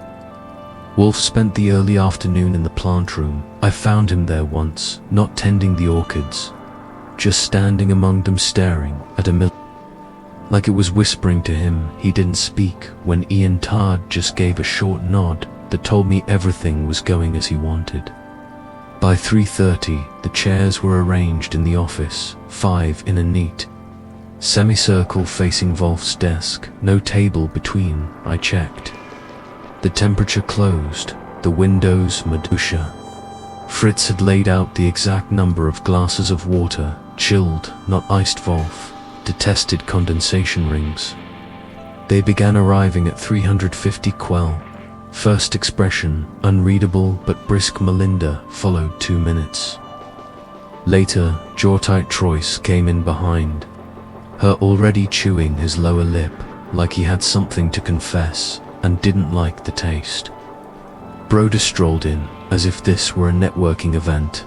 Wolfe spent the early afternoon in the plant room. I found him there once, not tending the orchids, just standing among them staring at a mill. Like it was whispering to him. He didn't speak when Ian Todd just gave a short nod that told me everything was going as he wanted. By 3:30, the chairs were arranged in the office, 5 in a neat semicircle facing Wolfe's desk. No table between. I checked. The temperature closed, the windows Medusa. Fritz had laid out the exact number of glasses of water, chilled, not iced. Wolfe detested condensation rings. They began arriving at 350 quell. First expression, unreadable but brisk. Melinda followed 2 minutes. Later, jaw-tight Troyce came in behind her, already chewing his lower lip, like he had something to confess and didn't like the taste. Broda strolled in, as if this were a networking event.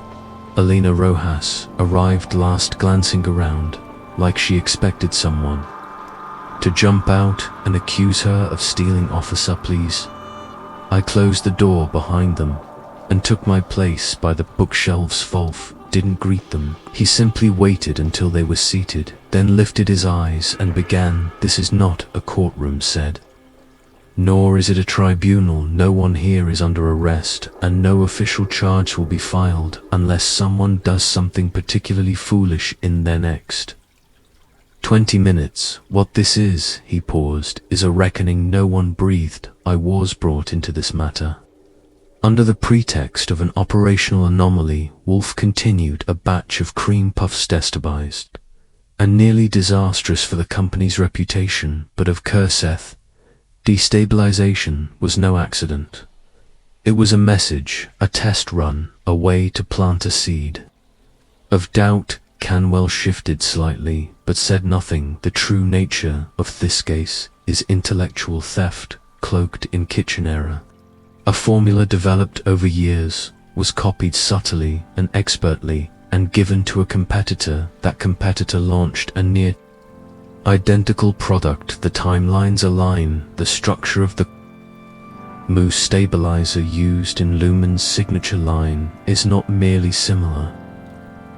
Elena Rojas arrived last, glancing around, like she expected someone to jump out and accuse her of stealing office supplies. I closed the door behind them and took my place by the bookshelves. Wolfe didn't greet them. He simply waited until they were seated, then lifted his eyes and began. This is not a courtroom, said. Nor is it a tribunal. No one here is under arrest, and no official charge will be filed unless someone does something particularly foolish in their next 20 minutes. What this is, he paused, is a reckoning. No one breathed. I was brought into this matter under the pretext of an operational anomaly. Wolfe continued. A batch of cream puffs destabilized and nearly disastrous for the company's reputation, but of Kurseth, destabilization was no accident. It was a message, a test run, a way to plant a seed of doubt. Canwell shifted slightly, but said nothing. The true nature of this case is intellectual theft, cloaked in kitchen error. A formula developed over years, was copied subtly and expertly, and given to a competitor. That competitor launched a near identical product. The timelines align. The structure of the mousse stabilizer used in Lumen's signature line is not merely similar,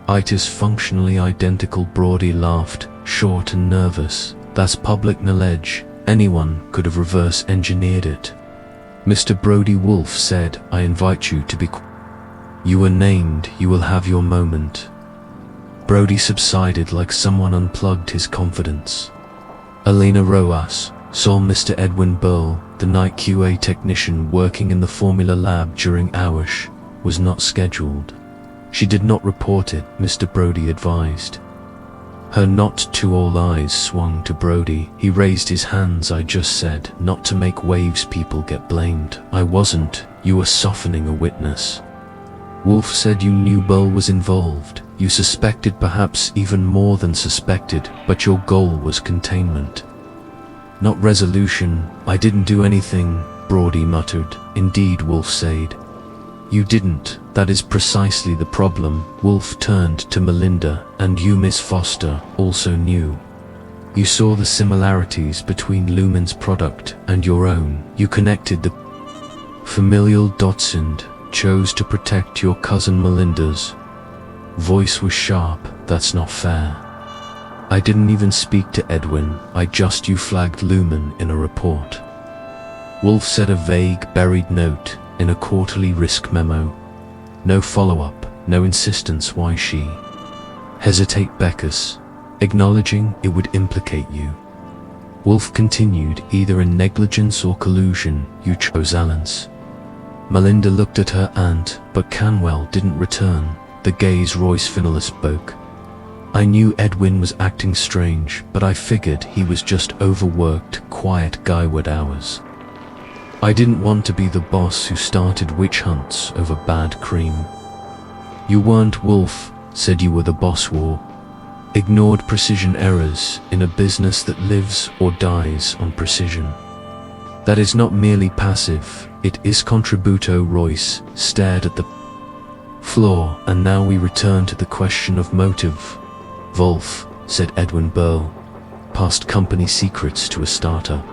It is functionally identical. Brody laughed, short and nervous. That's public knowledge. Anyone could have reverse engineered it. Mr. Brody Wolfe said, I invite you to be quiet. You were named, you will have your moment. Brody subsided like someone unplugged his confidence. Elena Roas saw Mr. Edwin Burl, the night QA technician working in the formula lab during hours, was not scheduled. She did not report it, Mr. Brody advised. Her not to all eyes swung to Brody. He raised his hands. I just said, not to make waves, people get blamed. I wasn't. You were softening a witness. Wolfe said you knew Burl was involved. You suspected, perhaps even more than suspected, but your goal was containment. Not resolution. I didn't do anything, Brody muttered. Indeed, Wolfe said. You didn't. That is precisely the problem. Wolfe turned to Melinda. And you, Miss Foster, also knew. You saw the similarities between Lumen's product and your own. You connected the familial dots and chose to protect your cousin Melinda's. Voice was sharp. That's not fair. I didn't even speak to Edwin. You flagged Lumen in a report. Wolfe said, a vague, buried note in a quarterly risk memo. No follow-up, no insistence. Why she hesitate? Beckus, acknowledging it would implicate you. Wolfe continued, either in negligence or collusion. You chose Allen's. Melinda looked at her aunt, but Canwell didn't return. The gaze. Royce Finnelis spoke. I knew Edwin was acting strange, but I figured he was just overworked, quiet guy-ward hours. I didn't want to be the boss who started witch hunts over bad cream. You weren't. Wolfe said you were the boss. War ignored precision errors in a business that lives or dies on precision. That is not merely passive, it is contributo. Royce stared at the floor. And now we return to the question of motive. Wolfe, said Edwin Burl, passed company secrets to a startup.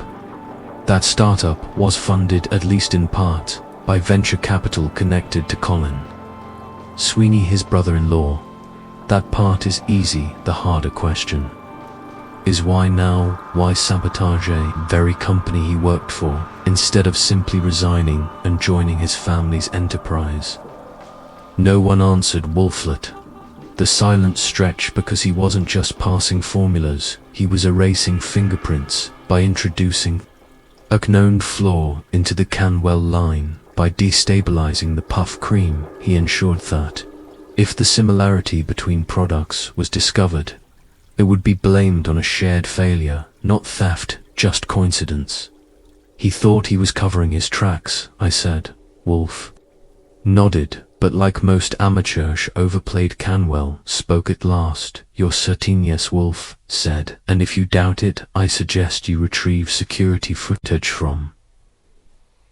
That startup was funded, at least in part, by venture capital connected to Colin Sweeney, his brother-in-law. That part is easy. The harder question is why now? Why sabotage a very company he worked for, instead of simply resigning and joining his family's enterprise? No one answered. Wolfe let the silence stretch, because he wasn't just passing formulas, he was erasing fingerprints by introducing a known flaw into the Canwell line. By destabilizing the puff cream, he ensured that if the similarity between products was discovered, it would be blamed on a shared failure, not theft, just coincidence. He thought he was covering his tracks, I said. Wolfe nodded, but like most amateurs, overplayed. Canwell spoke at last. You're certain? Yes, Wolfe said. And if you doubt it, I suggest you retrieve security footage from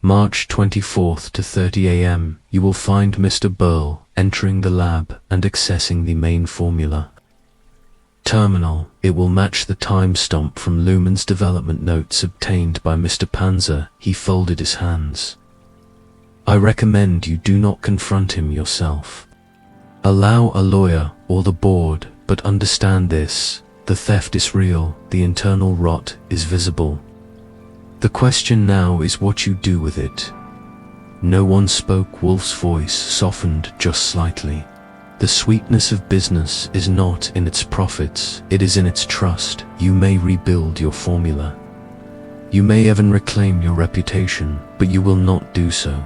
March 24th to 30 a.m. You will find Mr. Burl entering the lab and accessing the main formula terminal. It will match the timestamp from Lumen's development notes obtained by Mr. Panzer. He folded his hands. I recommend you do not confront him yourself. Allow a lawyer or the board, but understand this: the theft is real, the internal rot is visible. The question now is what you do with it. No one spoke. Wolfe's voice softened just slightly. The sweetness of business is not in its profits, it is in its trust. You may rebuild your formula. You may even reclaim your reputation, but you will not do so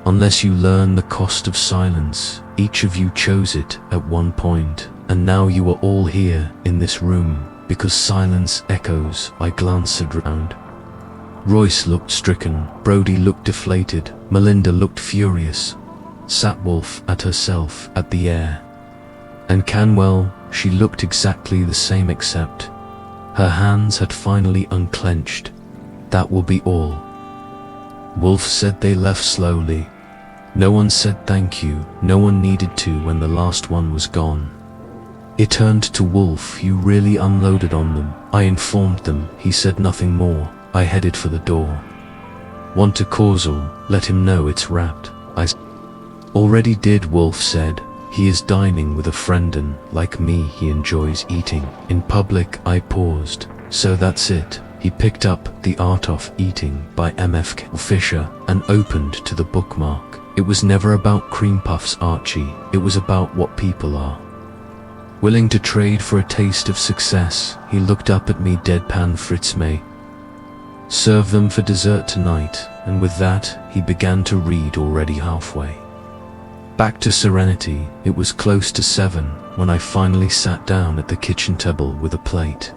unless you learn the cost of silence. Each of you chose it at one point, and now you are all here in this room because silence echoes. I glanced around. Royce looked stricken, Brody looked deflated, Melinda looked furious. Sat Wolfe at herself, at the air. And Canwell, she looked exactly the same, except her hands had finally unclenched. That will be all. Wolfe said. They left slowly. No one said thank you, no one needed to when the last one was gone. It turned to Wolfe. You really unloaded on them? I informed them. He said nothing more. I headed for the door. Want to causal? Let him know it's wrapped. I already did, Wolfe said. He is dining with a friend and, like me, he enjoys eating. In public, I paused. So that's it. He picked up The Art of Eating by M.F. Fisher and opened to the bookmark. It was never about cream puffs, Archie. It was about what people are willing to trade for a taste of success. He looked up at me deadpan. Fritz may serve them for dessert tonight, and with that, he began to read, already halfway back to serenity. It was close to 7 when I finally sat down at the kitchen table with a plate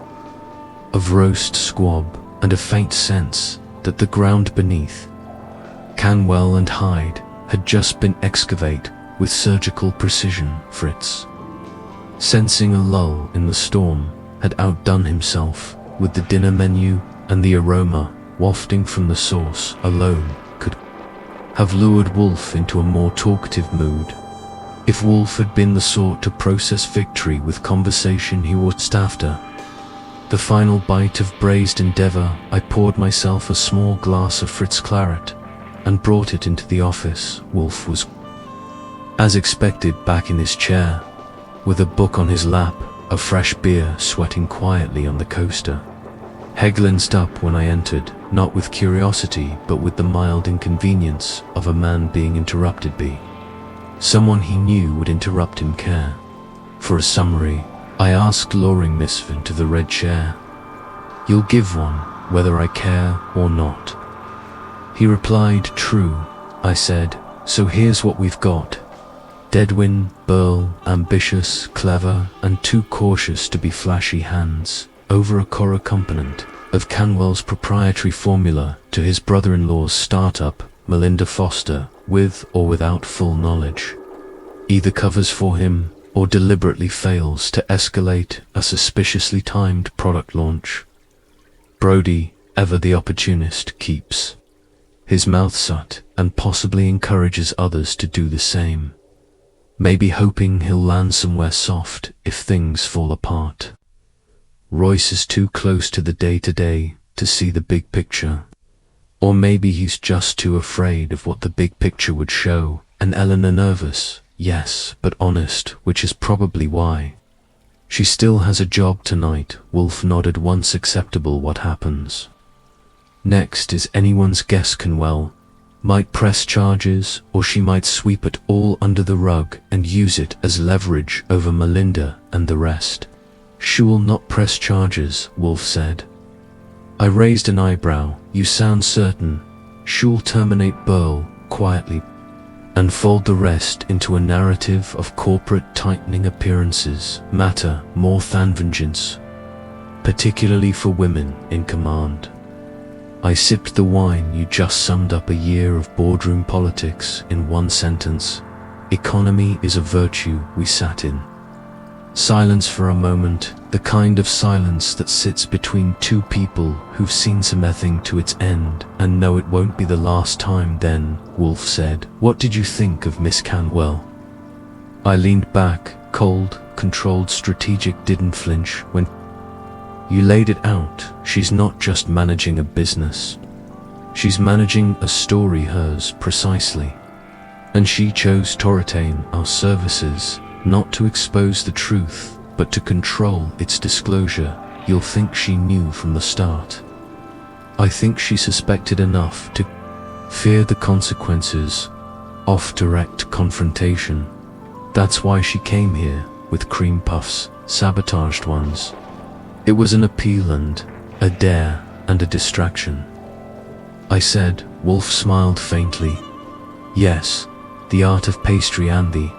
of roast squab and a faint sense that the ground beneath, Canwell and Hyde, had just been excavated with surgical precision. Fritz, sensing a lull in the storm, had outdone himself with the dinner menu, and the aroma wafting from the sauce alone could have lured Wolfe into a more talkative mood. If Wolfe had been the sort to process victory with conversation, he was after the final bite of braised endeavour. I poured myself a small glass of Fritz claret and brought it into the office. Wolfe was, as expected, back in his chair, with a book on his lap, a fresh beer sweating quietly on the coaster. He glanced up when I entered, not with curiosity, but with the mild inconvenience of a man being interrupted by someone he knew would interrupt him. Care for a summary? I asked, luring Miss Finn to the red chair. You'll give one, whether I care or not. He replied. True, I said. So here's what we've got. Goodwin, Burl, ambitious, clever, and too cautious to be flashy hands over a core accompaniment of Canwell's proprietary formula to his brother-in-law's startup, Melinda Foster, with or without full knowledge. Either covers for him or deliberately fails to escalate a suspiciously timed product launch. Brody, ever the opportunist, keeps his mouth shut and possibly encourages others to do the same, maybe hoping he'll land somewhere soft if things fall apart. Royce is too close to the day-to-day to see the big picture. Or maybe he's just too afraid of what the big picture would show. And Eleanor nervous, yes, but honest, which is probably why she still has a job tonight. Wolfe nodded. Once acceptable, what happens next is anyone's guess. Canwell might press charges, or she might sweep it all under the rug and use it as leverage over Melinda and the rest. She will not press charges, Wolfe said. I raised an eyebrow. You sound certain she'll terminate Burl quietly and fold the rest into a narrative of corporate tightening appearances matter more than vengeance, particularly for women in command. I sipped the wine. You just summed up a year of boardroom politics in one sentence. Economy is a virtue. We sat in silence for a moment, the kind of silence that sits between two people who've seen something to its end and know it won't be the last time. Then Wolfe said, What did you think of Miss Canwell? I leaned back, cold, controlled, strategic. Didn't flinch when you laid it out. She's not just managing a business. She's managing a story, hers precisely. And she chose to retain our services, not to expose the truth, but to control its disclosure. You'll think she knew from the start. I think she suspected enough to fear the consequences of direct confrontation. That's why she came here with cream puffs, sabotaged ones. It was an appeal and a dare and a distraction. I said. Wolfe smiled faintly. Yes, the art of pastry and the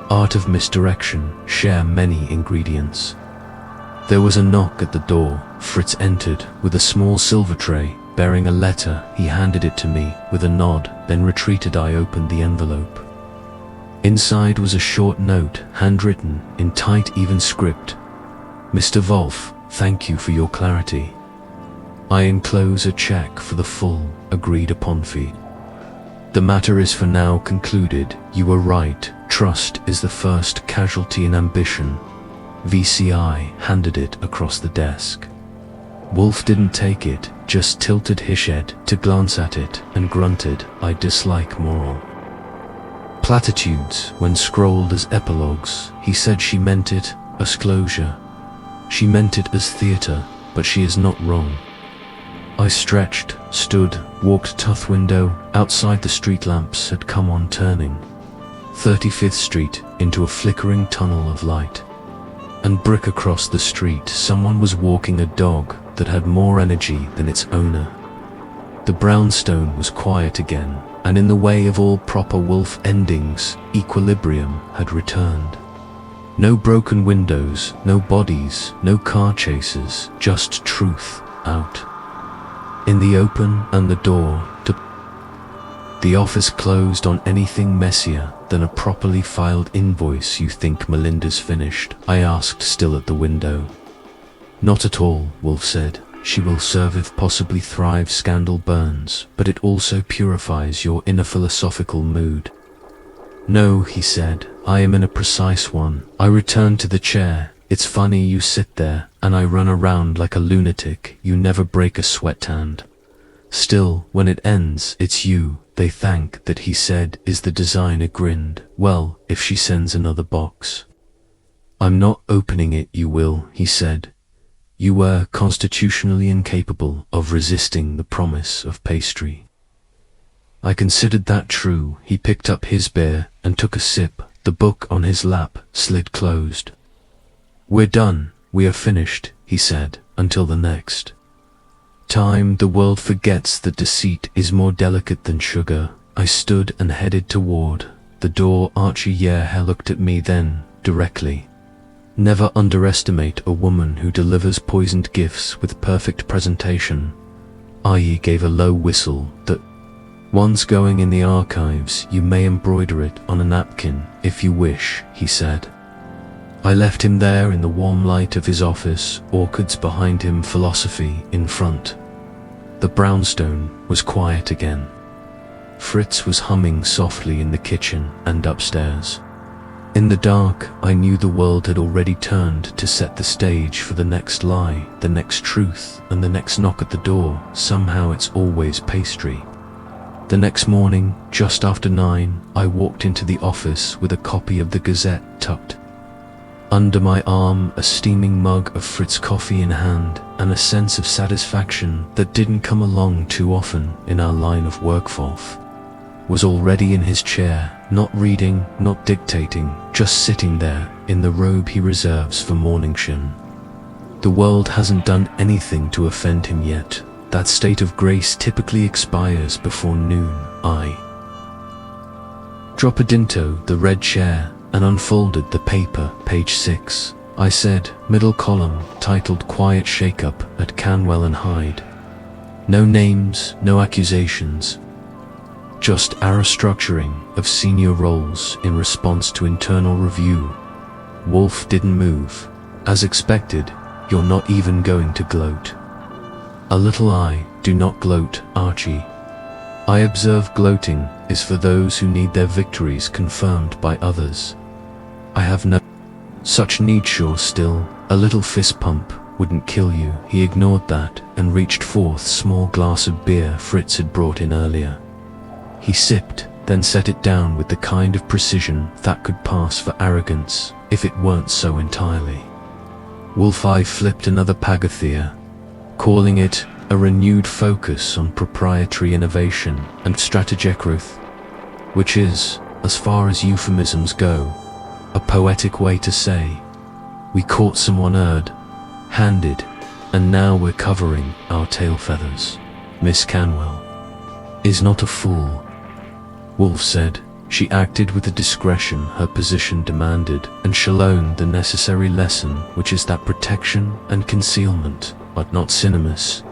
art of misdirection share many ingredients. There was a knock at the door. Fritz entered with a small silver tray bearing a letter. He handed it to me with a nod, then retreated. I opened the envelope. Inside was a short note, handwritten in tight, even script. Mr. Wolfe, thank you for your clarity. I enclose a check for the full, agreed-upon fee. The matter is for now concluded. You were right. Trust is the first casualty in ambition. VCI handed it across the desk. Wolfe didn't take it, just tilted his head to glance at it and grunted. I dislike moral Platitudes, when scrolled as epilogues, he said she meant it as closure. She meant it as theatre, but she is not wrong. I stretched, stood, walked tough window, outside the street lamps had come on turning. 35th Street into a flickering tunnel of light. And brick across the street, someone was walking a dog that had more energy than its owner. The brownstone was quiet again, and in the way of all proper Wolfe endings, equilibrium had returned. No broken windows, no bodies, no car chases, just truth out. In the open and the door to the office closed on anything messier than a properly filed invoice. You think Melinda's finished? I asked, still at the window. Not at all, Wolfe said. She will serve if possibly thrive. Scandal burns, but it also purifies your inner philosophical mood. No, he said, I am in a precise one. I return to the chair. It's funny you sit there, and I run around like a lunatic. You never break a sweat hand. Still, when it ends, it's you they thank. That, he said, is the designer grinned. Well, if she sends another box. I'm not opening it. You will, he said. You were constitutionally incapable of resisting the promise of pastry. I considered that true. He picked up his beer and took a sip. The book on his lap slid closed. We're done. We are finished, he said, until the next time. The world forgets that deceit is more delicate than sugar. I stood and headed toward the door. Archie looked at me then, directly. Never underestimate a woman who delivers poisoned gifts with perfect presentation. I gave a low whistle. That one's going in the archives. You may embroider it on a napkin if you wish, he said. I left him there in the warm light of his office, orchids behind him, philosophy in front. The brownstone was quiet again. Fritz was humming softly in the kitchen and upstairs. In the dark, I knew the world had already turned to set the stage for the next lie, the next truth, and the next knock at the door. Somehow it's always pastry. The next morning, just after 9, I walked into the office with a copy of the Gazette tucked under my arm, a steaming mug of Fritz coffee in hand, and a sense of satisfaction that didn't come along too often in our line of work. Wolfe was already in his chair, not reading, not dictating, just sitting there in the robe he reserves for morning shin. The world hasn't done anything to offend him yet. That state of grace typically expires before noon. I dropped into the red chair and unfolded the paper. Page 6. I said, middle column, titled Quiet Shake-Up at Canwell and Hyde. No names, no accusations. Just our structuring of senior roles in response to internal review. Wolfe didn't move. As expected, you're not even going to gloat. A little I do not gloat, Archie. I observe gloating is for those who need their victories confirmed by others. I have no such need. Sure, still, a little fist pump wouldn't kill you. He ignored that and reached forth small glass of beer Fritz had brought in earlier. He sipped, then set it down with the kind of precision that could pass for arrogance, if it weren't so entirely. Wolfe I flipped another Pagathea, calling it a renewed focus on proprietary innovation and strategic growth, which is, as far as euphemisms go, a poetic way to say, we caught someone handed, and now we're covering our tail feathers. Miss Canwell is not a fool, Wolfe said. She acted with the discretion her position demanded, and she learned the necessary lesson, which is that protection and concealment are not synonymous.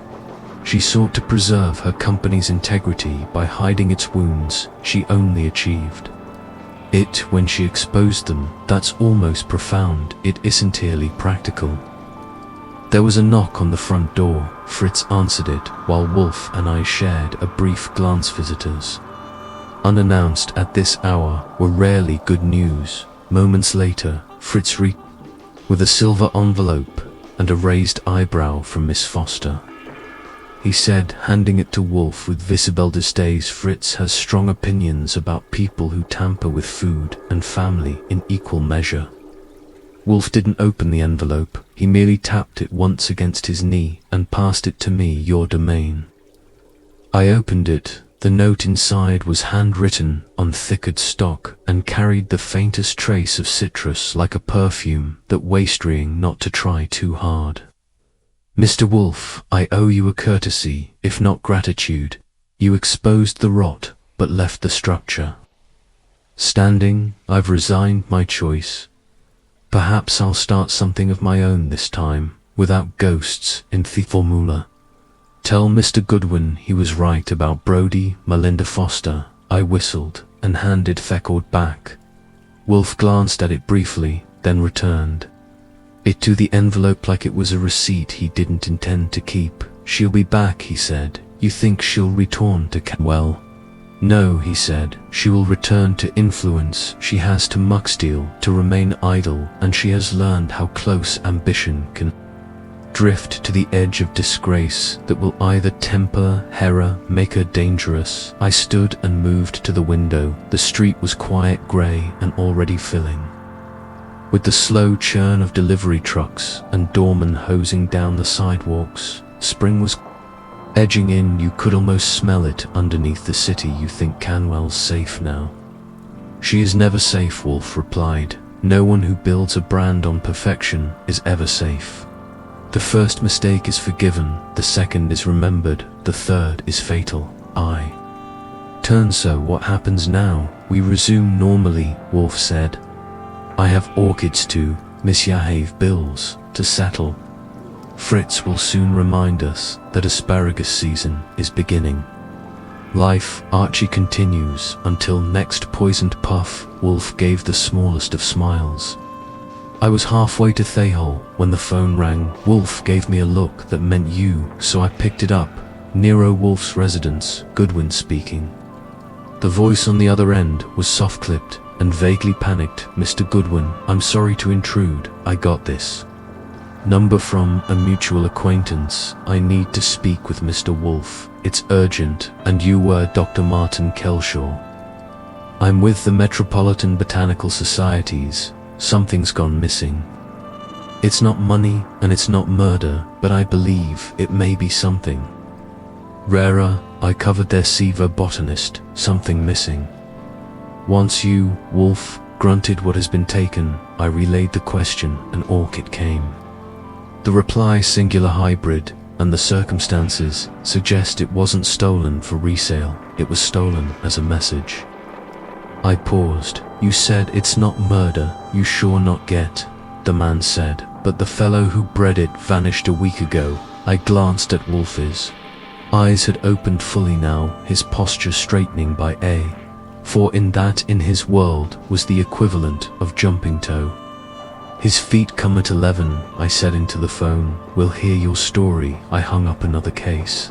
She sought to preserve her company's integrity by hiding its wounds. She only achieved it when she exposed them. That's almost profound. It isn't really practical. There was a knock on the front door. Fritz answered it, while Wolfe and I shared a brief glance. Visitors, unannounced at this hour, were rarely good news. Moments later, Fritz reached with a silver envelope and a raised eyebrow from Miss Foster. he said, handing it to Wolfe with visible distaste. Fritz has strong opinions about people who tamper with food and family in equal measure. Wolfe didn't open the envelope. He merely tapped it once against his knee and passed it to me. Your domain. I opened it. The note inside was handwritten on thickered stock and carried the faintest trace of citrus, like a perfume that wastering not to try too hard. Mr. Wolfe, I owe you a courtesy, if not gratitude. You exposed the rot, but left the structure standing. I've resigned my choice. Perhaps I'll start something of my own this time, without ghosts in the formula. Tell Mr. Goodwin he was right about Brodie, Melinda Foster. I whistled and handed Fecord back. Wolfe glanced at it briefly, then returned it to the envelope like it was a receipt he didn't intend to keep. She'll be back, he said. You think she'll return to Well, no, he said. She will return to influence. She has to mucksteal, to remain idle, and she has learned how close ambition can drift to the edge of disgrace that will either temper her, make her dangerous. I stood and moved to the window. The street was quiet, grey, and already filling with the slow churn of delivery trucks and doormen hosing down the sidewalks. Spring was edging in. You could almost smell it underneath the city. You think Canwell's safe now? She is never safe, Wolfe replied. No one who builds a brand on perfection is ever safe. The first mistake is forgiven, the second is remembered, the third is fatal. I turn. So what happens now? We resume normally, Wolfe said. I have orchids to misbehave, bills to settle. Fritz will soon remind us that asparagus season is beginning. Life, Archie continues, until next poisoned puff. Wolfe gave the smallest of smiles. I was halfway to Thayhole when the phone rang. Wolfe gave me a look that meant you, so I picked it up. Nero Wolfe's residence, Goodwin speaking. The voice on the other end was soft-clipped and vaguely panicked. Mr. Goodwin, I'm sorry to intrude. I got this number from a mutual acquaintance. I need to speak with Mr. Wolfe. It's urgent, and you were Dr. Martin Kelshaw. I'm with the Metropolitan Botanical Societies. Something's gone missing. It's not money and it's not murder, but I believe it may be something rarer. I covered their Siva botanist. Something missing. Once you, Wolfe, grunted what has been taken. I relayed the question. An orchid came. The reply, singular hybrid, and the circumstances suggest it wasn't stolen for resale. It was stolen as a message. I paused. You said it's not murder. You sure not get? The man said. But the fellow who bred it vanished a week ago. I glanced at Wolfe's eyes had opened fully now, his posture straightening by for in his world was the equivalent of jumping toe. His feet come at 11, I said into the phone. We'll hear your story. I hung up another case.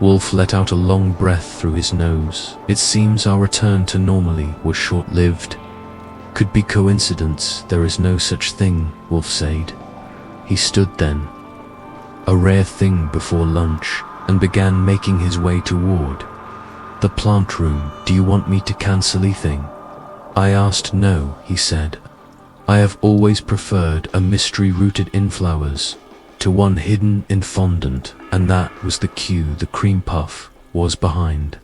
Wolfe let out a long breath through his nose. It seems our return to normally was short-lived. Could be coincidence. There is no such thing, Wolfe said. He stood then, a rare thing before lunch, and began making his way toward the plant room. Do you want me to cancel anything? I asked. No, he said. I have always preferred a mystery rooted in flowers to one hidden in fondant, and that was the cue. The cream puff was behind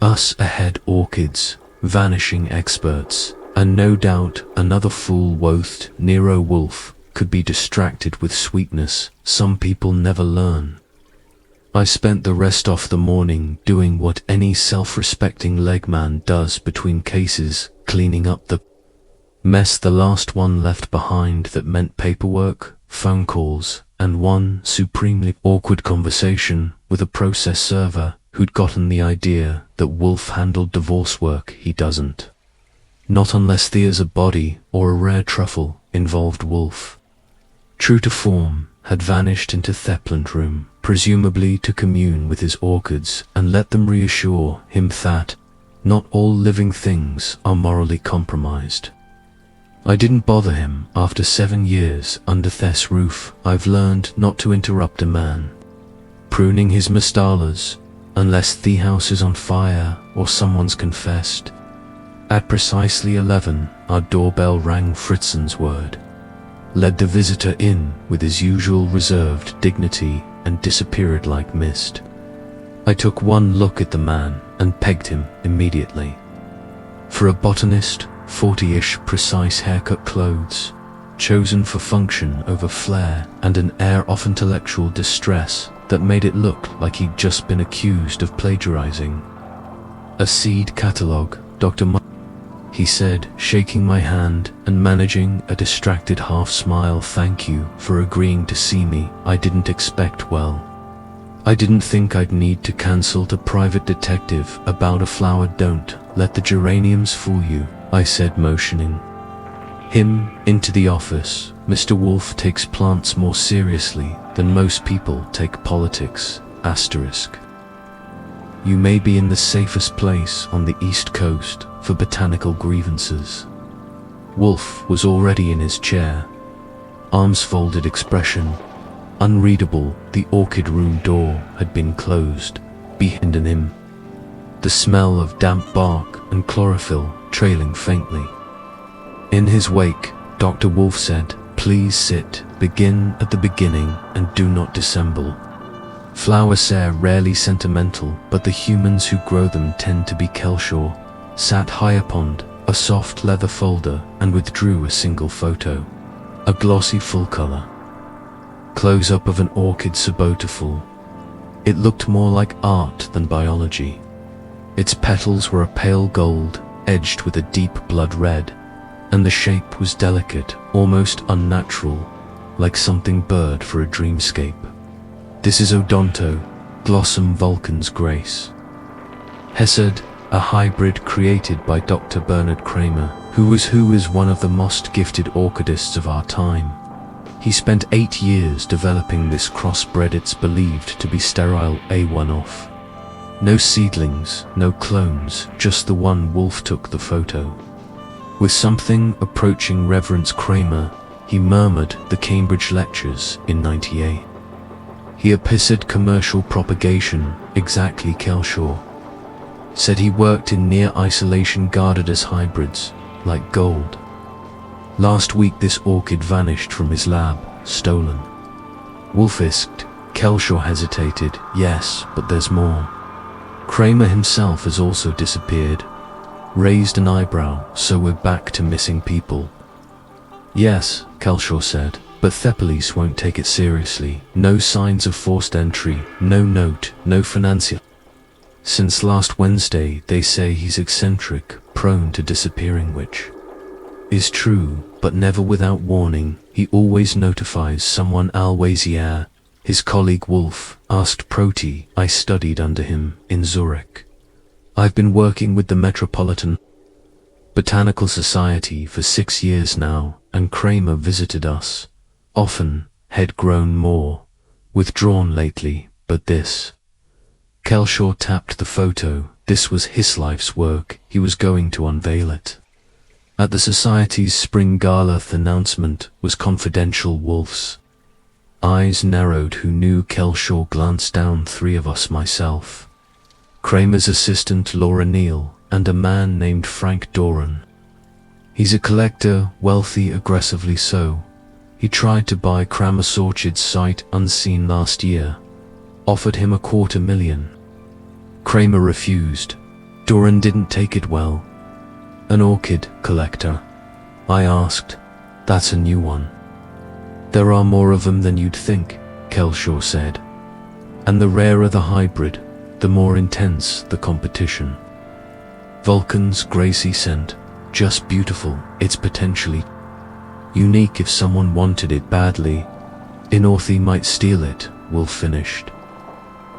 us ahead, orchids, vanishing experts, and no doubt another fool wothed Nero Wolfe could be distracted with sweetness. Some people never learn. I spent the rest of the morning doing what any self-respecting legman does between cases, cleaning up the mess, the last one left behind that meant paperwork, phone calls, and one supremely awkward conversation with a process server who'd gotten the idea that Wolfe handled divorce work. He doesn't. Not unless there's a body or a rare truffle involved. Wolfe, true to form, had vanished into Thepland room, presumably to commune with his orchids and let them reassure him that not all living things are morally compromised. I didn't bother him. After 7 years under Thess roof, I've learned not to interrupt a man pruning his mistallas, unless the house is on fire or someone's confessed. At precisely 11, our doorbell rang Fritzen's word, led the visitor in with his usual reserved dignity, and disappeared like mist. I took one look at the man and pegged him immediately. For a botanist, 40-ish precise haircut clothes, chosen for function over flair, and an air of intellectual distress that made it look like he'd just been accused of plagiarizing. A seed catalogue, Dr. He said, shaking my hand and managing a distracted half-smile. Thank you for agreeing to see me. I didn't expect well. I didn't think I'd need to consult a private detective about a flower. Don't let the geraniums fool you, I said, motioning him into the office. Mr. Wolfe takes plants more seriously than most people take politics. Asterisk. You may be in the safest place on the East Coast for botanical grievances. Wolfe was already in his chair, arms folded, expression unreadable. The orchid room door had been closed behind him, the smell of damp bark and chlorophyll trailing faintly. In his wake, Dr. Wolfe said, "Please sit, begin at the beginning and do not dissemble. Flowers are rarely sentimental, but the humans who grow them tend to be." Kelshaw sat high upon a soft leather folder and withdrew a single photo, a glossy full-color close-up of an orchid sabotiful. It looked more like art than biology. Its petals were a pale gold, edged with a deep blood red, and the shape was delicate, almost unnatural, like something bird for a dreamscape. "This is Odonto, Glossum vulcans grace," Hesed, a hybrid created by Dr. Bernard Kramer, who is one of the most gifted orchidists of our time. He spent 8 years developing this crossbred. It's believed to be sterile, a one-off. No seedlings, no clones, just the one. Wolfe took the photo. With something approaching reverence. "Kramer," he murmured, "the Cambridge lectures in '98. He opposed commercial propagation." Exactly, Kelshaw said. He worked in near isolation, guarded as hybrids, like gold. Last week this orchid vanished from his lab, stolen. Wolfe asked. Kelshaw hesitated. "Yes, but there's more. Kramer himself has also disappeared." Raised an eyebrow. "So we're back to missing people?" "Yes," Kelshaw said, "but the police won't take it seriously. No signs of forced entry, no note, no financial. Since last Wednesday they say he's eccentric, prone to disappearing, which is true, but never without warning. He always notifies someone." Alwaisier, his colleague Wolfe, asked Proti. "I studied under him in Zurich. I've been working with the Metropolitan Botanical Society for 6 years now, and Kramer visited us often, had grown more withdrawn lately, but this..." Kelshaw tapped the photo. This was his life's work. He was going to unveil it at the Society's spring gala. The announcement was confidential. Wolfe's eyes narrowed. "Who knew?" Kelshaw glanced down. "3 of us, myself, Kramer's assistant Laura Neal, and a man named Frank Doran. He's a collector, wealthy, aggressively so. He tried to buy Kramer's orchid sight unseen last year. Offered him $250,000. Kramer refused. Doran didn't take it well." "An orchid collector?" I asked. "That's a new one." "There are more of them than you'd think," Kelshaw said. "And the rarer the hybrid, the more intense the competition. Vulcan's Gracie scent, just beautiful. It's potentially unique if someone wanted it badly. Inorthi might steal it." Wolfe finished.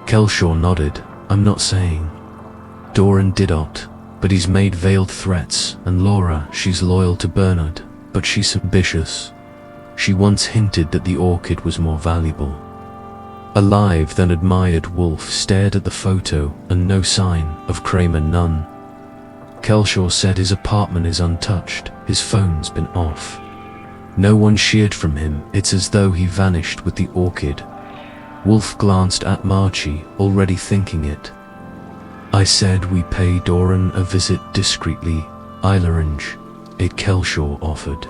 Kelshaw nodded. "I'm not saying Doran did not, but he's made veiled threats. And Laura, she's loyal to Bernard, but she's ambitious. She once hinted that the orchid was more valuable alive than admired." Wolfe stared at the photo, and no sign of Kramer. "None." Kelshaw said. "His apartment is untouched. His phone's been off. No one sheared from him. It's as though he vanished with the orchid." Wolfe glanced at Archie, already thinking it. I said we pay Doran a visit discreetly, Eilerange, it Kelshaw offered.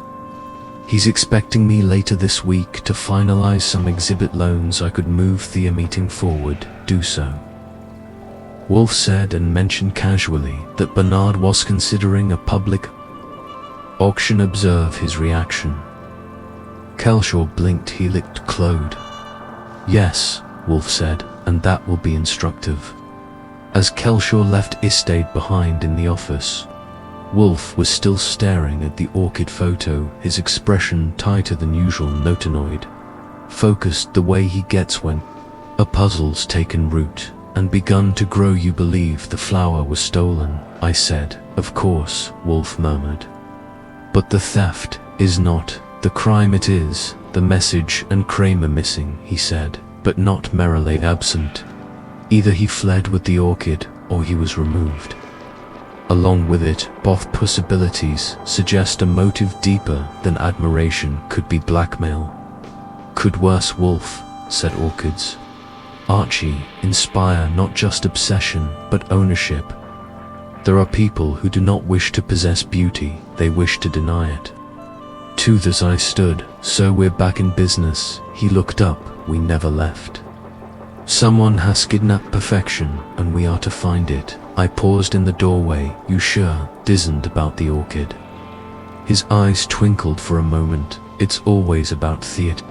He's expecting me later this week to finalize some exhibit loans. I could move the meeting forward, do so. Wolfe said and mentioned casually that Bernard was considering a public auction. Observe his reaction. Kelshaw blinked, he licked Claude. Yes, Wolfe said, and that will be instructive. As Kelshaw left, I stayed behind in the office. Wolfe was still staring at the orchid photo, his expression tighter than usual, not annoyed, focused the way he gets when a puzzle's taken root and begun to grow. You believe the flower was stolen, I said. Of course, Wolfe murmured. But the theft is not the crime, it is the message, and Kramer missing, he said, but not Merrill absent. Either he fled with the orchid or he was removed. Along with it, both possibilities suggest a motive deeper than admiration. Could be blackmail. Could worse, Wolfe said. Orchids, Archie, inspire not just obsession, but ownership. There are people who do not wish to possess beauty, they wish to deny it. To this I stood. So we're back in business. He looked up. We never left. Someone has kidnapped perfection, and we are to find it. I paused in the doorway. You sure isn't about the orchid? His eyes twinkled for a moment. It's always about theatre.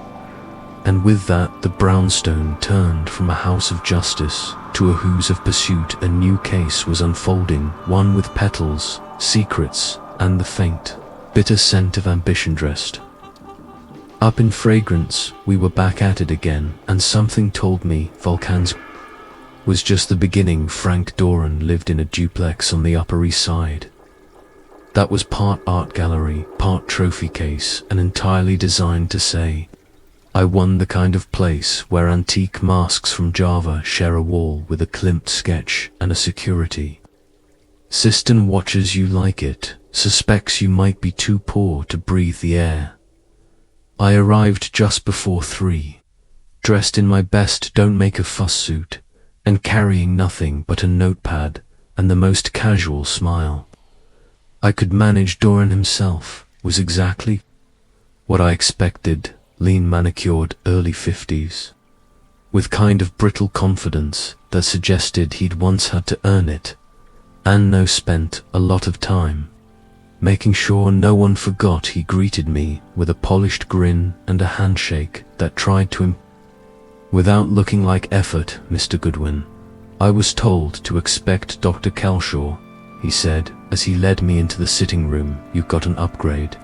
And with that, the brownstone turned from a house of justice to a who's of pursuit. A new case was unfolding, one with petals, secrets, and the faint, bitter scent of ambition dressed up in fragrance. We were back at it again, and something told me Volcans was just the beginning. Frank Doran lived in a duplex on the Upper East Side. That was part art gallery, part trophy case, and entirely designed to say, I won, the kind of place where antique masks from Java share a wall with a Klimt sketch and a security system watches you like it, suspects you might be too poor to breathe the air. I arrived just before 3, dressed in my best don't make a fuss suit, and carrying nothing but a notepad and the most casual smile. I could manage. Doran himself was exactly what I expected, lean, manicured, early 50s, with kind of brittle confidence that suggested he'd once had to earn it, and spent a lot of time making sure no one forgot. He greeted me with a polished grin and a handshake that tried to without looking like effort. Mr. Goodwin, I was told to expect Dr. Kelshaw, he said as he led me into the sitting room. You got an upgrade.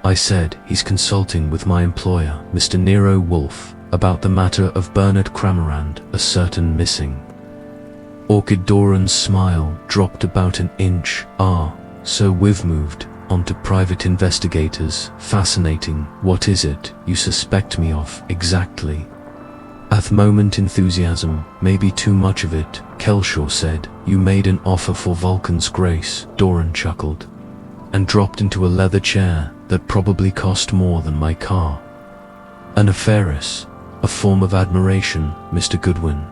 I said. He's consulting with my employer, Mr. Nero Wolfe, about the matter of Bernard Cramorand, a certain missing orchid. Doran's smile dropped about an inch. So we've moved on to private investigators. Fascinating. What is it you suspect me of exactly? At the moment, enthusiasm, maybe too much of it, Kelshaw said. You made an offer for Vulcan's grace. Doran chuckled and dropped into a leather chair that probably cost more than my car. An affairess, a form of admiration, Mr. Goodwin.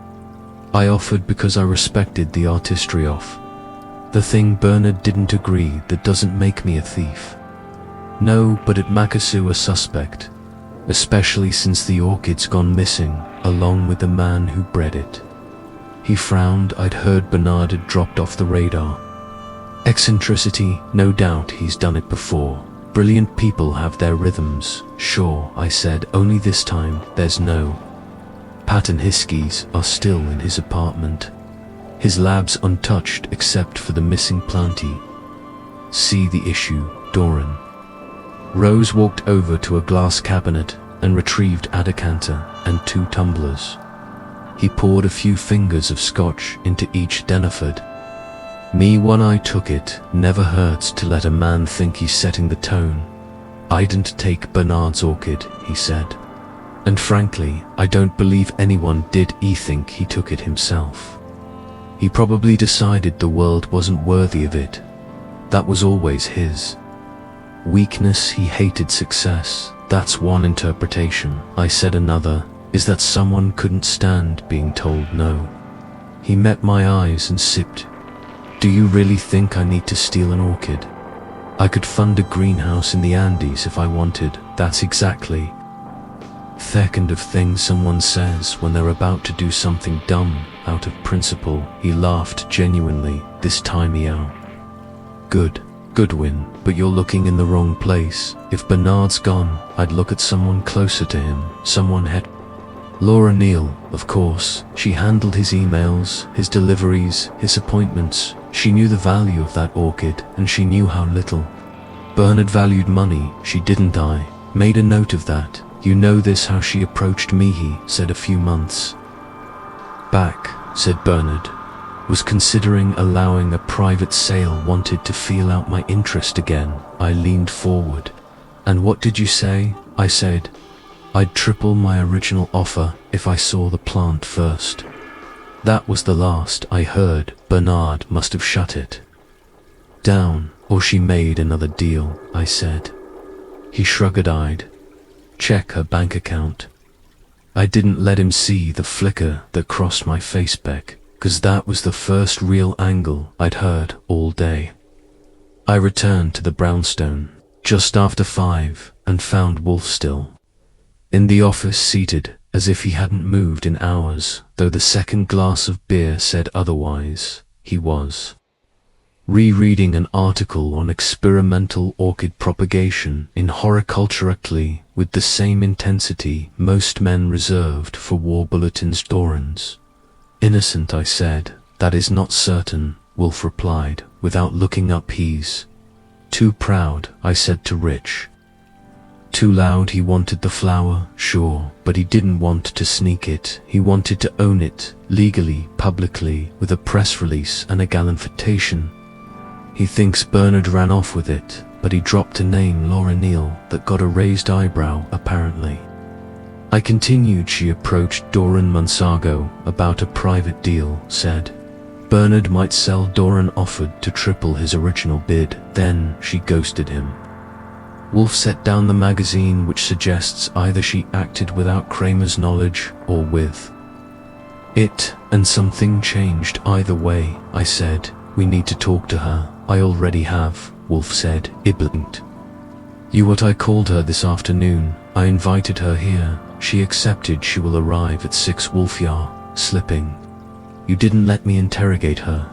I offered because I respected the artistry of the thing. Bernard didn't agree. That doesn't make me a thief. No, but at Makasu a suspect, especially since the orchid's gone missing, along with the man who bred it. He frowned. I'd heard Bernard had dropped off the radar. Eccentricity, no doubt he's done it before. Brilliant people have their rhythms. Sure, I said, only this time there's no pattern. His skis are still in his apartment, his labs untouched except for the missing planty. See the issue, Doran. Rose walked over to a glass cabinet and retrieved a decanter and 2 tumblers. He poured a few fingers of scotch into each. Deniford. Me one. I took it. Never hurts to let a man think he's setting the tone. I didn't take Bernard's orchid, he said. And frankly, I don't believe anyone did. I think he took it himself. He probably decided the world wasn't worthy of it. That was always his weakness. He hated success. That's one interpretation. I said. Another, is that someone couldn't stand being told no. He met my eyes and sipped. Do you really think I need to steal an orchid? I could fund a greenhouse in the Andes if I wanted. That's exactly the kind of thing someone says when they're about to do something dumb out of principle. He laughed genuinely, this time Goodwin, but you're looking in the wrong place. If Bernard's gone, I'd look at someone closer to him, someone Laura Neal, of course. She handled his emails, his deliveries, his appointments. She knew the value of that orchid, and she knew how little Bernard valued money. She didn't. I made a note of that. You know this how she approached me, he said a few months back, said Bernard. Was considering allowing a private sale, wanted to feel out my interest again. I leaned forward. And what did you say? I said, I'd triple my original offer if I saw the plant first. That was the last I heard. Bernard must have shut it down, or she made another deal, I said. He shrugged. Check her bank account. I didn't let him see the flicker that crossed my face back, 'cause that was the first real angle I'd heard all day. I returned to the brownstone just after 5 and found Wolfe still in the office, seated as if he hadn't moved in hours, though the second glass of beer said otherwise. He was rereading an article on experimental orchid propagation in horticulturally with the same intensity most men reserved for war bulletins. Doran's innocent, I said. That is not certain, Wolfe replied, without looking up. He's too proud, I said to Rich. Too loud. He wanted the flower, sure, but he didn't want to sneak it. He wanted to own it, legally, publicly, with a press release and a gallification. He thinks Bernard ran off with it, but he dropped a name, Laura Neal, that got a raised eyebrow, apparently. I continued. She approached Doran Monsago about a private deal, said Bernard might sell. Doran offered to triple his original bid, then she ghosted him. Wolfe set down the magazine, which suggests either she acted without Kramer's knowledge or with it, and something changed either way. I said, we need to talk to her. I already have, Wolfe said, iblant. You what I called her this afternoon. I invited her here. She accepted. She will arrive at 6. Wolfe slipping. You didn't let me interrogate her.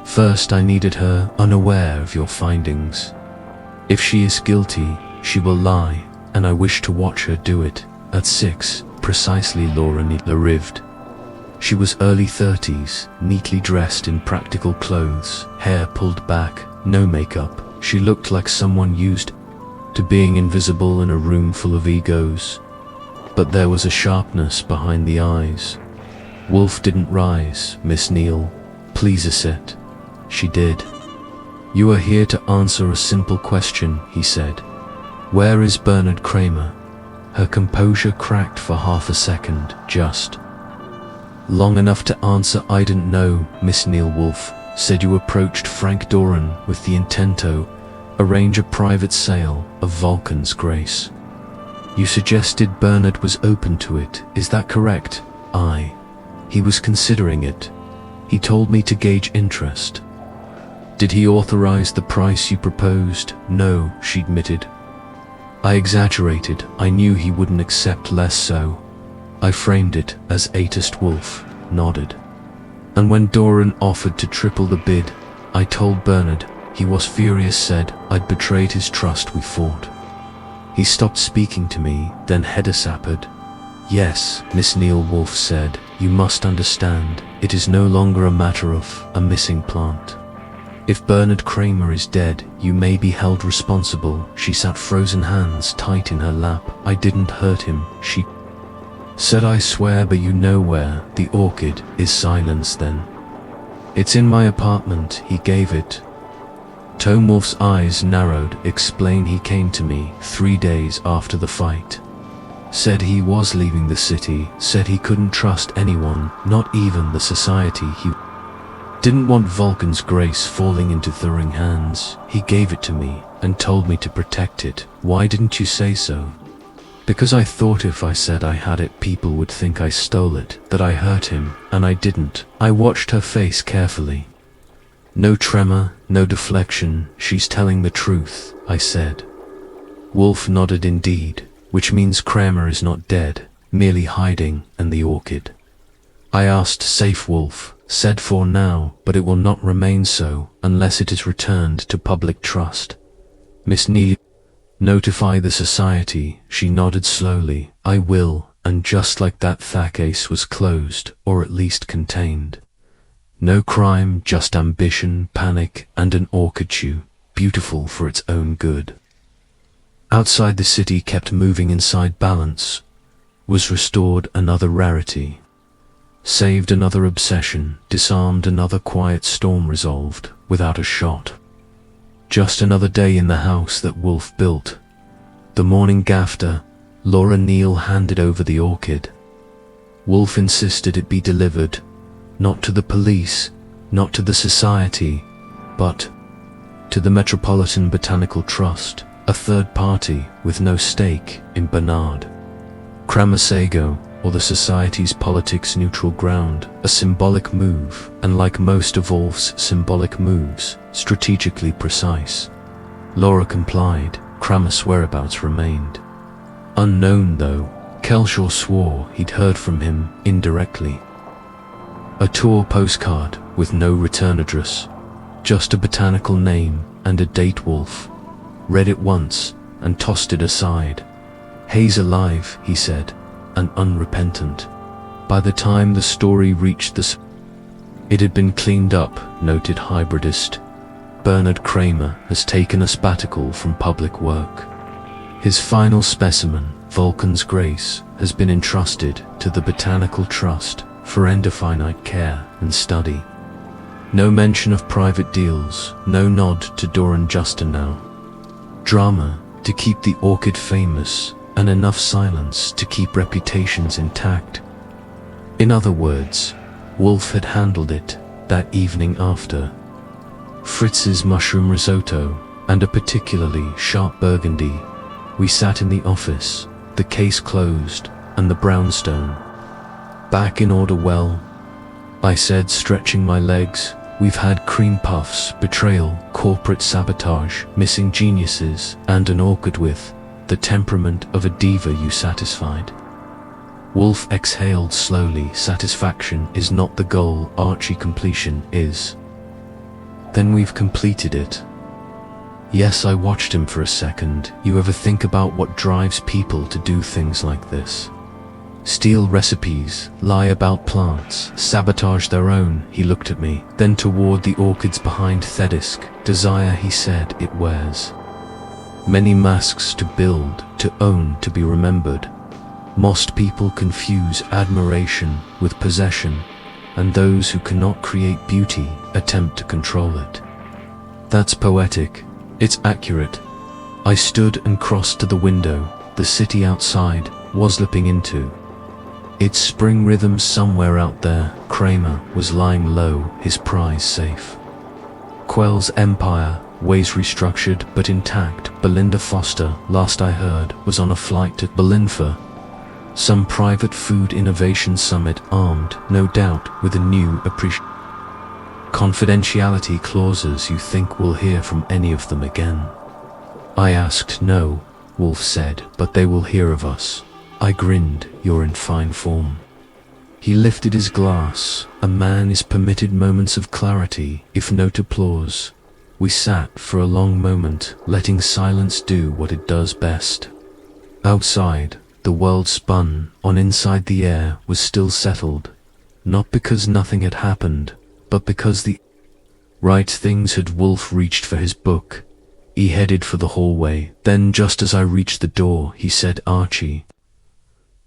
First I needed her unaware of your findings. If she is guilty, she will lie, and I wish to watch her do it. At 6, precisely. Laura arrived. She was early 30s, neatly dressed in practical clothes, hair pulled back, no makeup. She looked like someone used to being invisible in a room full of egos. But there was a sharpness behind the eyes. Wolfe didn't rise. Miss Neal, please sit. She did. You are here to answer a simple question, he said. Where is Bernard Kramer? Her composure cracked for half a second, just long enough to answer. I didn't know, Miss Neal. Wolfe said you approached Frank Doran with the intent to arrange a private sale of Vulcan's Grace. You suggested Bernard was open to it, is that correct? He was considering it. He told me to gauge interest. Did he authorize the price you proposed? No, she admitted. I exaggerated. I knew he wouldn't accept less, so I framed it as atest. Wolfe nodded. And when Doran offered to triple the bid, I told Bernard. He was furious, said I'd betrayed his trust. We fought. He stopped speaking to me, then head-a-sappered. Yes, Miss Neal, Wolfe said, you must understand, it is no longer a matter of a missing plant. If Bernard Kramer is dead, you may be held responsible. She sat frozen, hands tight in her lap. I didn't hurt him, she said. I swear, but you know where the orchid is. Silence. Then it's in my apartment. He gave it. Tom. Wolfe's eyes narrowed. Explain. He came to me 3 days after the fight. Said he was leaving the city. Said he couldn't trust anyone, not even the society. He didn't want Vulcan's Grace falling into Thuring hands. He gave it to me and told me to protect it. Why didn't you say so? Because I thought if I said I had it, people would think I stole it, that I hurt him, and I didn't. I watched her face carefully. No tremor, no deflection. She's telling the truth, I said. Wolfe nodded indeed, which means Kramer is not dead, merely hiding in the orchid. I asked, safe, Wolfe said, for now, but it will not remain so unless it is returned to public trust. Miss Neely, notify the society. She nodded slowly. I will, and just like that, the case was closed, or at least contained. No crime, just ambition, panic, and an orchid shoe, beautiful for its own good. Outside, the city kept moving. Inside, balance was restored. Another rarity saved, another obsession disarmed, another quiet storm resolved without a shot. Just another day in the house that Wolfe built. The morning after, Laura Neal handed over the orchid. Wolfe insisted it be delivered, not to the police, not to the society, but to the Metropolitan Botanical Trust, a third party with no stake in Bernard Kramasago or the society's politics, neutral ground, a symbolic move, and like most of Wolfe's symbolic moves, strategically precise. Laura complied. Kramer's whereabouts remained unknown, though Kelshaw swore he'd heard from him indirectly. A tour postcard with no return address, just a botanical name and a date. Wolfe read it once and tossed it aside. Hayes alive, he said, and unrepentant. By the time the story reached it had been cleaned up, noted hybridist. Bernard Kramer has taken a sabbatical from public work. His final specimen, Vulcan's Grace, has been entrusted to the Botanical Trust for indefinite care and study. No mention of private deals, no nod to Doran Justin now. Drama to keep the orchid famous, and enough silence to keep reputations intact. In other words, Wolfe had handled it that evening after Fritz's mushroom risotto and a particularly sharp burgundy. We sat in the office, the case closed, and the brownstone back in order. Well, I said, stretching my legs, we've had cream puffs, betrayal, corporate sabotage, missing geniuses, and an orchid with the temperament of a diva. You satisfied? Wolfe exhaled slowly. Satisfaction is not the goal, Archie, completion is. Then we've completed it. Yes, I watched him for a second. You ever think about what drives people to do things like this? Steal recipes, lie about plants, sabotage their own. He looked at me, then toward the orchids behind Thedisk. Desire, he said, it wears many masks to build, to own, to be remembered. Most people confuse admiration with possession, and those who cannot create beauty attempt to control it. That's poetic. It's accurate. I stood and crossed to the window. The city outside was slipping into its spring rhythm. Somewhere out there, Kramer was lying low, his prize safe. Quell's empire, ways restructured but intact. Belinda Foster, last I heard, was on a flight to Berlin for some private food innovation summit, armed, no doubt, with a new confidentiality clauses. You think we'll hear from any of them again? I asked. No, Wolfe said, but they will hear of us. I grinned. You're in fine form. He lifted his glass. A man is permitted moments of clarity, if not applause. We sat for a long moment, letting silence do what it does best. Outside, the world spun on. Inside, the air was still settled, not because nothing had happened, but because the right things had. Wolfe reached for his book. He headed for the hallway. Then, just as I reached the door, he said, Archie.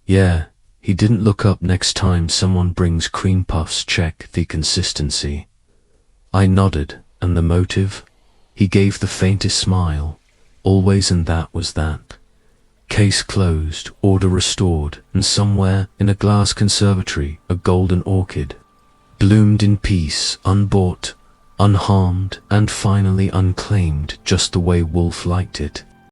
Yeah. He didn't look up. Next time someone brings cream puffs, check the consistency. I nodded. And the motive? He gave the faintest smile. Always, and that was that. Case closed, order restored, and somewhere in a glass conservatory a golden orchid bloomed in peace, unbought, unharmed, and finally unclaimed, just the way Wolfe liked it.